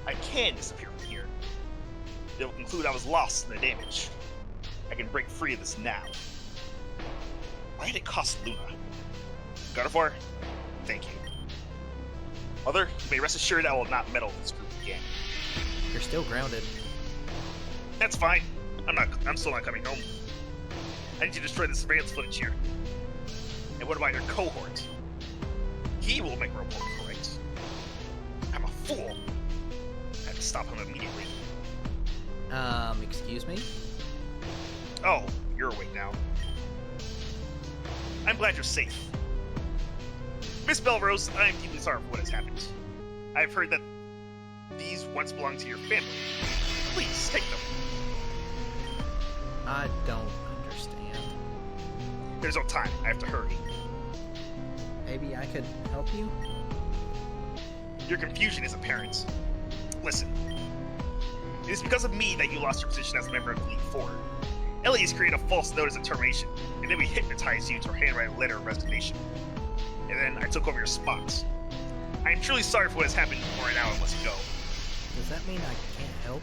B: I can disappear from here. It will conclude I was lost in the damage. I can break free of this now. Why did it cost Luna? Gardevoir, thank you. Mother, you may rest assured I will not meddle with this group again.
A: You're still grounded.
B: That's fine. I'm still not coming home. I need to destroy the surveillance footage here. And what about your cohort? He will make a report, correct? I'm a fool. I have to stop him immediately.
A: Excuse me?
B: Oh, you're awake now. I'm glad you're safe. Miss Belrose, I am deeply sorry for what has happened. I've heard that these once belonged to your family. Please, take them.
A: I don't understand.
B: There's no time. I have to hurry.
A: Maybe I could help you?
B: Your confusion is apparent. Listen. It is because of me that you lost your position as a member of League 4. Elliot's created a false notice of termination, and then we hypnotized you to handwrite a letter of resignation. And then I took over your spot. I am truly sorry for what has happened, or right now I must go.
A: Does that mean I can't help?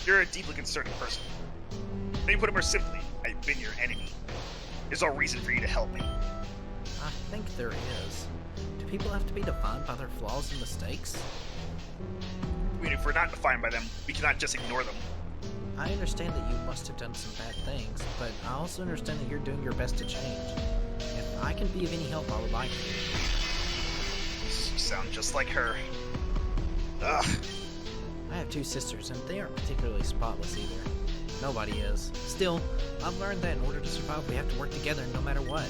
B: You're a deeply concerning person. Let me put it more simply, I've been your enemy. There's no reason for you to help me.
A: I think there is. Do people have to be defined by their flaws and mistakes?
B: I mean, if we're not defined by them, we cannot just ignore them.
A: I understand that you must have done some bad things, but I also understand that you're doing your best to change. If I can be of any help, I would like to.
B: You sound just like her. Ugh.
A: I have two sisters, and they aren't particularly spotless either. Nobody is. Still, I've learned that in order to survive, we have to work together no matter what.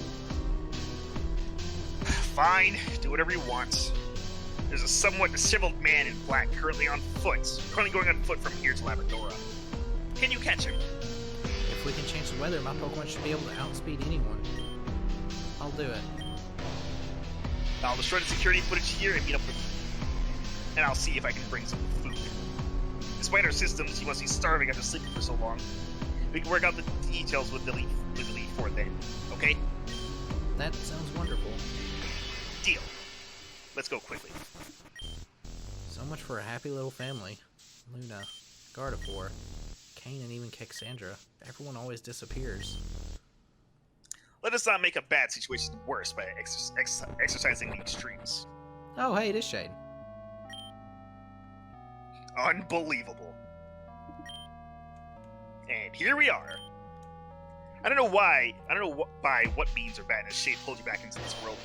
B: Fine, do whatever you want. There's a somewhat disheveled man in black currently going on foot from here to Labradora. Can you catch him?
A: If we can change the weather, my Pokemon should be able to outspeed anyone. I'll do it.
B: I'll destroy the security footage here and meet up with you. And I'll see if I can bring some food. Despite our systems, you must be starving after sleeping for so long. We can work out the details with the leaf for then, okay?
A: That sounds wonderful.
B: Deal. Let's go quickly.
A: So much for a happy little family. Luna, Gardevoir, Kane, and even Cassandra. Everyone always disappears.
B: Let us not make a bad situation worse by exercising the extremes.
A: Oh, hey, it is Shade.
B: Unbelievable. And here we are. I don't know by what means or badness Shade pulled you back into this world,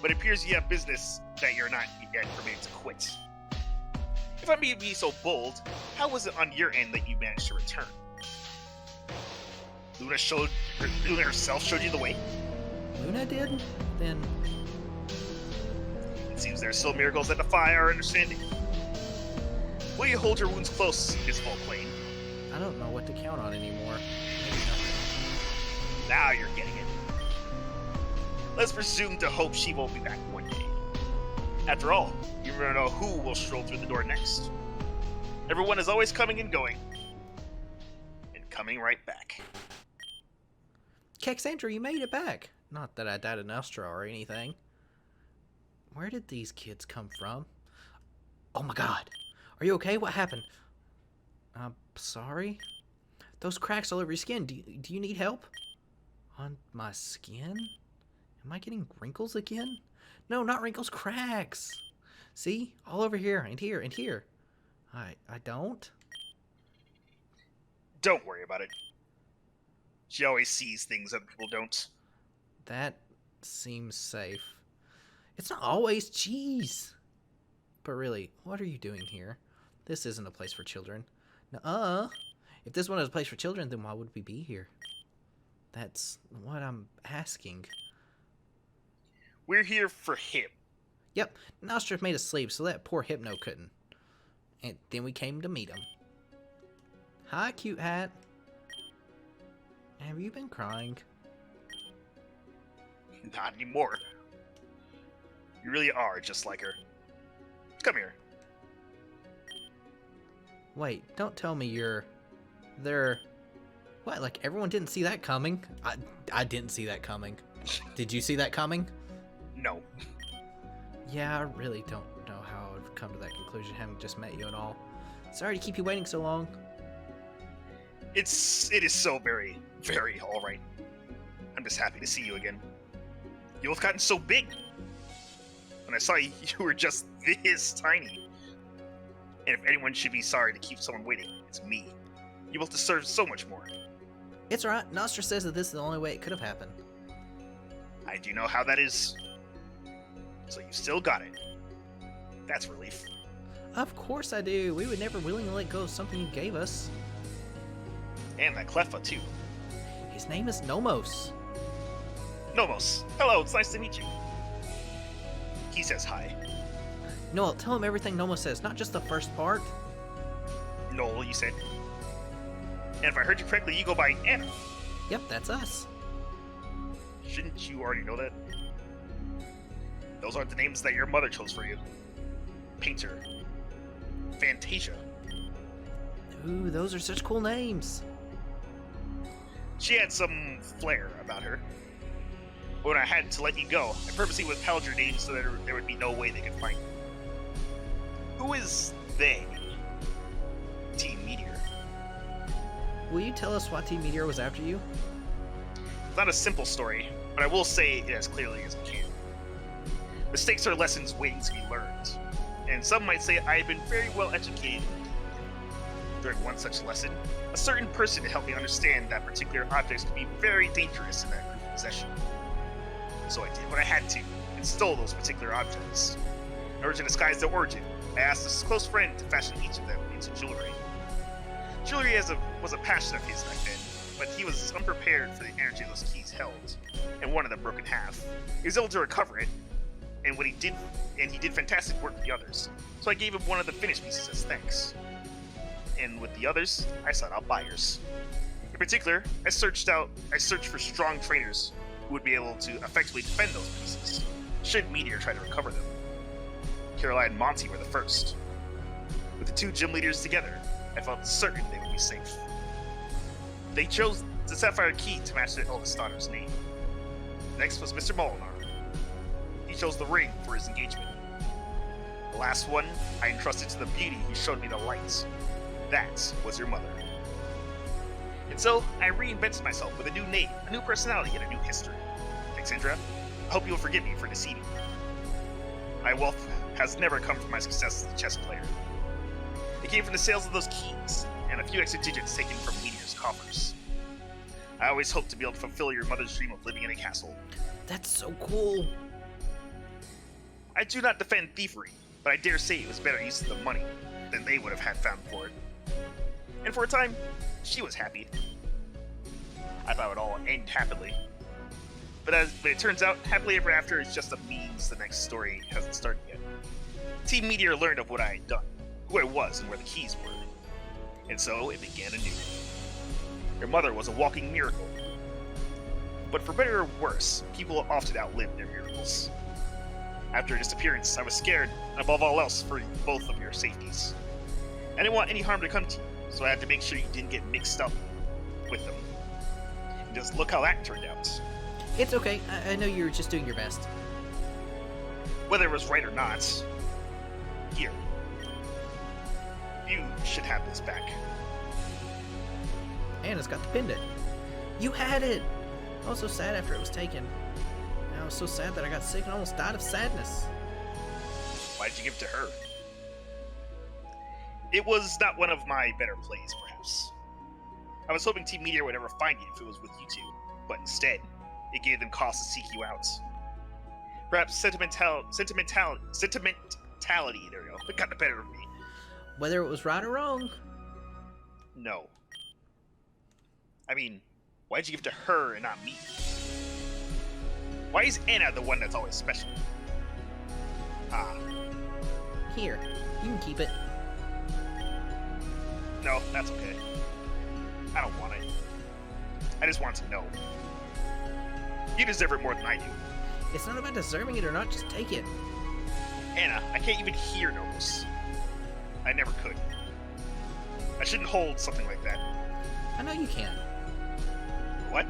B: but it appears you have business that you're not yet permitted to quit. If I may be so bold, how was it on your end that you managed to return? Luna herself showed you the way?
A: Luna did? Then...
B: It seems there are still miracles that defy our understanding. Will you hold your wounds close, Miss Volplane?
A: I don't know what to count on anymore.
B: Now you're getting it. Let's presume to hope she won't be back one day. After all, you never know who will stroll through the door next. Everyone is always coming and going. And coming right back.
A: Cassandra, you made it back. Not that I died in Nostra or anything. Where did these kids come from? Oh my god. Are you okay? What happened? I'm sorry? Those cracks all over your skin. Do you need help? On my skin? Am I getting wrinkles again? No, not wrinkles, cracks. See? All over here, and here, and here. I don't?
B: Don't worry about it. She always sees things other people don't.
A: That seems safe. It's not always. Jeez. But really, what are you doing here? This isn't a place for children. Nuh-uh. If this one is a place for children, then why would we be here? That's what I'm asking.
B: We're here for him.
A: Yep, Nostra made us sleep, so that poor Hypno couldn't. And then we came to meet him. Hi, cute hat. Have you been crying?
B: Not anymore. You really are just like her. Come here.
A: Wait, don't tell me they're... What, like everyone didn't see that coming? I didn't see that coming. Did you see that coming?
B: No.
A: Yeah, I really don't know how I would come to that conclusion having just met you and all. Sorry to keep you waiting so long.
B: It is so very, very alright. I'm just happy to see you again. You both gotten so big. When I saw you, you were just this tiny. And if anyone should be sorry to keep someone waiting, it's me. You both deserve so much more.
A: It's alright. Nostra says that this is the only way it could have happened.
B: I do know how that is. So you still got it. That's relief.
A: Of course I do. We would never willingly let go of something you gave us.
B: And that Cleffa, too.
A: His name is Nomos.
B: Nomos, hello, it's nice to meet you. He says hi.
A: Noel, tell him everything Nomos says, not just the first part.
B: Noel, you said. And if I heard you correctly, you go by Anna.
A: Yep, that's us.
B: Shouldn't you already know that? Those aren't the names that your mother chose for you. Painter. Fantasia.
A: Ooh, those are such cool names.
B: She had some flair about her. But when I had to let you go, I purposely withheld your name so that there would be no way they could find you. Who is they? Team Meteor.
A: Will you tell us why Team Meteor was after you?
B: It's not a simple story, but I will say it as clearly as I can. Mistakes are lessons waiting to be learned. and some might say I have been very well educated. During one such lesson, a certain person helped me understand that particular objects could be very dangerous in their possession. So I did what I had to, and stole those particular objects. In order to disguise their origin, I asked a close friend to fashion each of them into jewelry. Jewelry was a passion of his back then, but he was unprepared for the energy those keys held, and one of them broke in half. He was able to recover it, and he did fantastic work with the others, so I gave him one of the finished pieces as thanks. And with the others, I sought out buyers. In particular, I searched for strong trainers who would be able to effectively defend those pieces, should Meteor try to recover them. Caroline and Monty were the first. With the two gym leaders together, I felt certain they would be safe. They chose the sapphire key to match their eldest daughter's name. Next was Mr. Molinar. He chose the ring for his engagement. The last one I entrusted to the beauty who showed me the lights. That was your mother. And so, I reinvented myself with a new name, a new personality, and a new history. Alexandra, I hope you'll forgive me for deceiving you. My wealth has never come from my success as a chess player. It came from the sales of those keys, and a few extra digits taken from Meteor's coffers. I always hoped to be able to fulfill your mother's dream of living in a castle.
A: That's so cool.
B: I do not defend thievery, but I dare say it was better use of the money than they would have had found for it. And for a time, she was happy. I thought it would all end happily. But it turns out, happily ever after is just a means. The next story hasn't started yet. Team Meteor learned of what I had done, who I was, and where the keys were. And so it began anew. Your mother was a walking miracle. But for better or worse, people often outlive their miracles. After her disappearance, I was scared, and above all else, for both of your safeties. I didn't want any harm to come to you, so I had to make sure you didn't get mixed up with them. And just look how that turned out.
A: It's okay. I know you were just doing your best.
B: Whether it was right or not, here. You should have this back.
A: Anna's got the pendant. You had it! I was so sad after it was taken. And I was so sad that I got sick and almost died of sadness.
B: Why did you give it to her? It was not one of my better plays, perhaps. I was hoping Team Meteor would never find you if it was with you two, but instead, it gave them cause to seek you out. Perhaps sentimentality, there we go, it got the better of me.
A: Whether it was right or wrong.
B: No. I mean, why'd you give it to her and not me? Why is Anna the one that's always special? Ah.
A: Here, you can keep it.
B: No, that's okay. I don't want it. I just want to know. You deserve it more than I do.
A: It's not about deserving it or not, just take it.
B: Anna, I can't even hear no's. I never could. I shouldn't hold something like that.
A: I know you can.
B: What?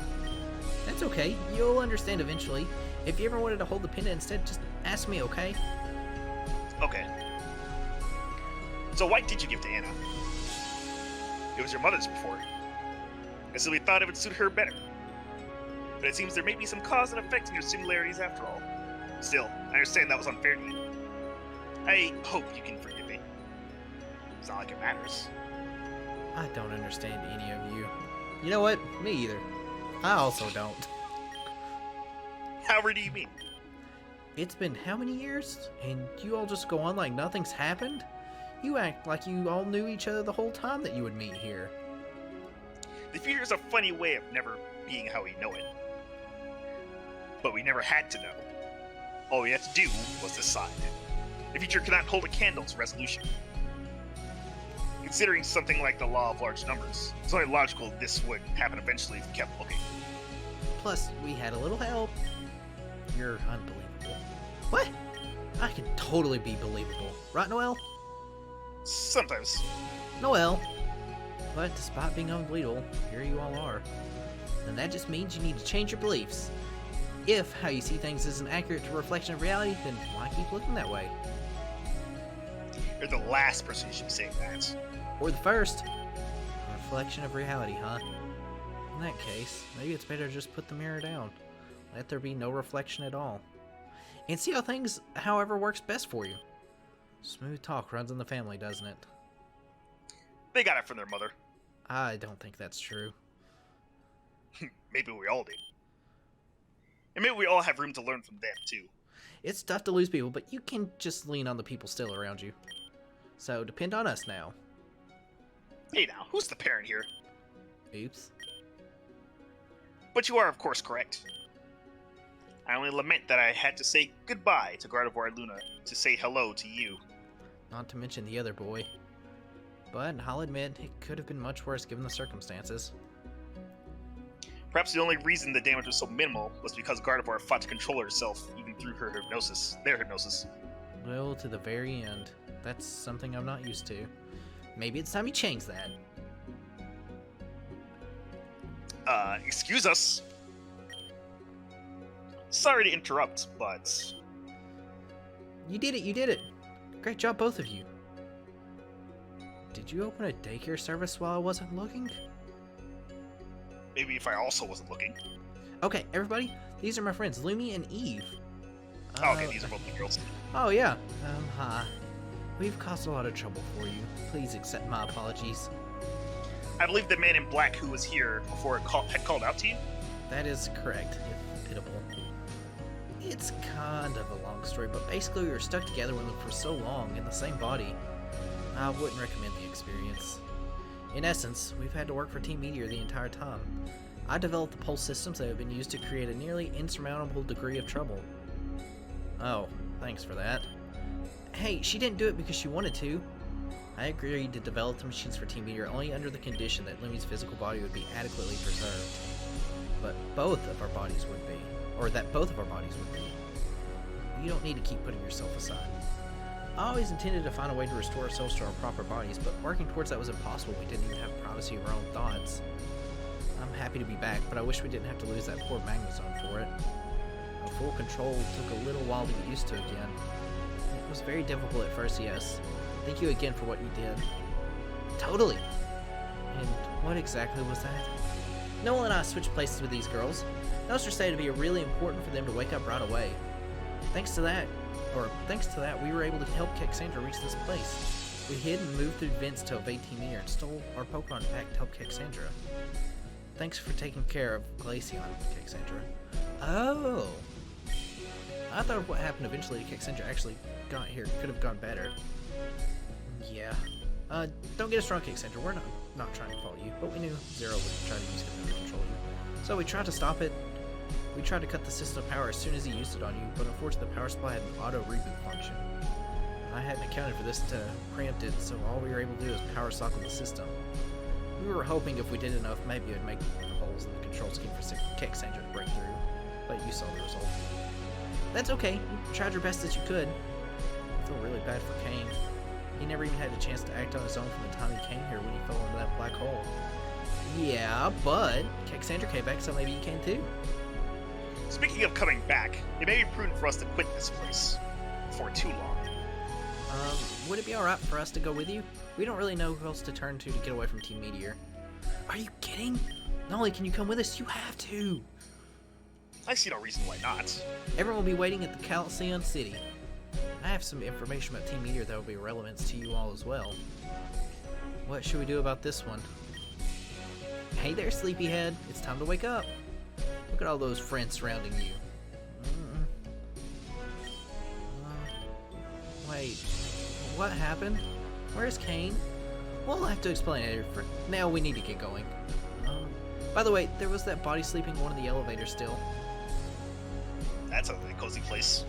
A: That's okay. You'll understand eventually. If you ever wanted to hold the pendant instead, just ask me, okay?
B: Okay. So why did you give to Anna? It was your mother's before. I simply thought it would suit her better. But it seems there may be some cause and effect in your similarities after all. Still, I understand that was unfair to you. I hope you can forgive me. It's not like it matters.
A: I don't understand any of you. You know what? Me either. I also don't.
B: However do you mean?
A: It's been how many years? And you all just go on like nothing's happened? You act like you all knew each other the whole time that you would meet here.
B: The future is a funny way of never being how we know it. But we never had to know. All we had to do was decide. The future cannot hold a candle to resolution. Considering something like the law of large numbers, it's only logical this would happen eventually if we kept looking.
A: Plus, we had a little help. You're unbelievable. What? I can totally be believable. Right, Noelle?
B: Sometimes.
A: Noelle. But despite being unbelievable, here you all are. And that just means you need to change your beliefs. If how you see things isn't accurate to a reflection of reality, then why keep looking that way?
B: You're the last person who should say that.
A: Or the first. A reflection of reality, huh? In that case, maybe it's better to just put the mirror down. Let there be no reflection at all. And see how things, however, works best for you. Smooth talk runs in the family, doesn't it?
B: They got it from their mother.
A: I don't think that's true.
B: Maybe we all do. And maybe we all have room to learn from them, too.
A: It's tough to lose people, but you can just lean on the people still around you. So depend on us now.
B: Hey now, who's the parent here?
A: Oops.
B: But you are, of course, correct. I only lament that I had to say goodbye to Gardevoir Luna to say hello to you.
A: Not to mention the other boy. But I'll admit, it could have been much worse given the circumstances.
B: Perhaps the only reason the damage was so minimal was because Gardevoir fought to control herself, even through her hypnosis. Their hypnosis.
A: Well, to the very end. That's something I'm not used to. Maybe it's time you change that.
B: Excuse us. Sorry to interrupt, but...
A: You did it! Great job, both of you. Did you open a daycare service while I wasn't looking?
B: Maybe if I also wasn't looking.
A: Okay, everybody, these are my friends, Lumi and Eve.
B: Okay, these are both the girls.
A: Oh, yeah. Hi. We've caused a lot of trouble for you. Please accept my apologies.
B: I believe the man in black who was here before had called out to you?
A: That is correct, if pitiable. It's kind of a long story, but basically we were stuck together with them for so long in the same body. I wouldn't recommend the experience. In essence, we've had to work for Team Meteor the entire time. I developed the pulse systems that have been used to create a nearly insurmountable degree of trouble. Oh, thanks for that. Hey, she didn't do it because she wanted to. I agreed to develop the machines for Team Meteor only under the condition that Lumi's physical body would be adequately preserved. But both of our bodies would be. Or that both of our bodies would be. You don't need to keep putting yourself aside. I always intended to find a way to restore ourselves to our proper bodies, but working towards that was impossible. We didn't even have privacy of our own thoughts. I'm happy to be back, but I wish we didn't have to lose that poor Magnezone for it. Our full control took a little while to get used to again. It was very difficult at first, yes. Thank you again for what you did. Totally! And what exactly was that? Noel and I switched places with these girls. Nostra said it'd be really important for them to wake up right away. Thanks to that, we were able to help Kexandra reach this place. We hid and moved through vents to evade Team Meteor and stole our Pokemon pack to help Kexandra. Thanks for taking care of Glaceon, Kexandra. Oh! I thought what happened eventually to Kexandra actually got here could have gone better. Yeah. Don't get us wrong, Kexandra. We're not trying to fault you, but we knew Zero would try to use Hypno to control you. So we tried to stop it. We tried to cut the system of power as soon as he used it on you, but unfortunately the power supply had an auto reboot function. I hadn't accounted for this to preempt it, so all we were able to do was power cycle the system. We were hoping if we did enough, maybe it would make the holes in the control scheme for Kexandra to break through, but you saw the result. That's okay, you tried your best as you could. I feel really bad for Kane. He never even had a chance to act on his own from the time he came here when he fell into that black hole. Yeah, but Kexandra came back, so maybe you can too.
B: Speaking of coming back, it may be prudent for us to quit this place for too long.
A: Would it be alright for us to go with you? We don't really know who else to turn to get away from Team Meteor. Are you kidding? Not only can you come with us, you have to!
B: I see no reason why not.
A: Everyone will be waiting at the Coliseum City. I have some information about Team Meteor that will be relevant to you all as well. What should we do about this one? Hey there, sleepyhead. It's time to wake up. Look at all those friends surrounding you. Wait, what happened? Where's Kane? We'll have to explain it. For now, we need to get going. By the way, there was that body sleeping in one of the elevators still.
B: That's a really cozy place.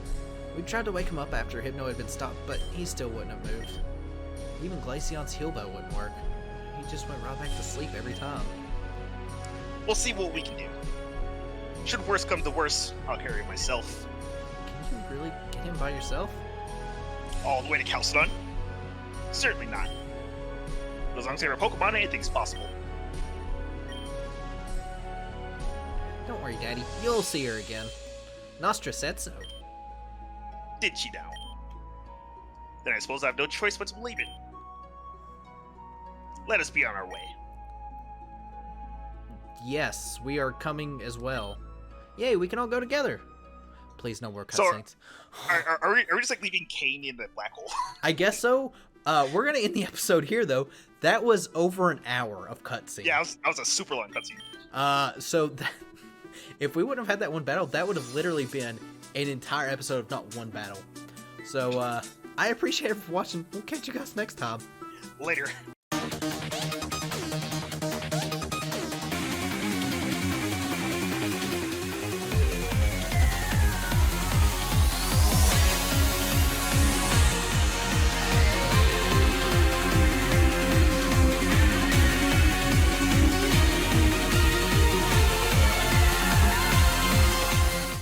A: We tried to wake him up after Hypno had been stopped, but he still wouldn't have moved. Even Glaceon's heal bow wouldn't work. He just went right back to sleep every time.
B: We'll see what we can do. Should worse come to worse, I'll carry it myself.
A: Can you really get him by yourself?
B: All the way to Calcedon? Certainly not. But as long as you're a Pokemon, anything's possible.
A: Don't worry, Daddy. You'll see her again. Nostra said so.
B: Did she now? Then I suppose I have no choice but to believe it. Let us be on our way.
A: Yes, we are coming as well. Yay, we can all go together. Please no more
B: So,
A: cutscenes.
B: are we just like leaving Kane in the black hole?
A: I guess so. We're gonna end the episode here, though. That was over an hour of cutscene.
B: Yeah, that was a super long cutscene.
A: So if we wouldn't have had that one battle, that would have literally been an entire episode of not one battle. So I appreciate it for watching. We'll catch you guys next time.
B: Later.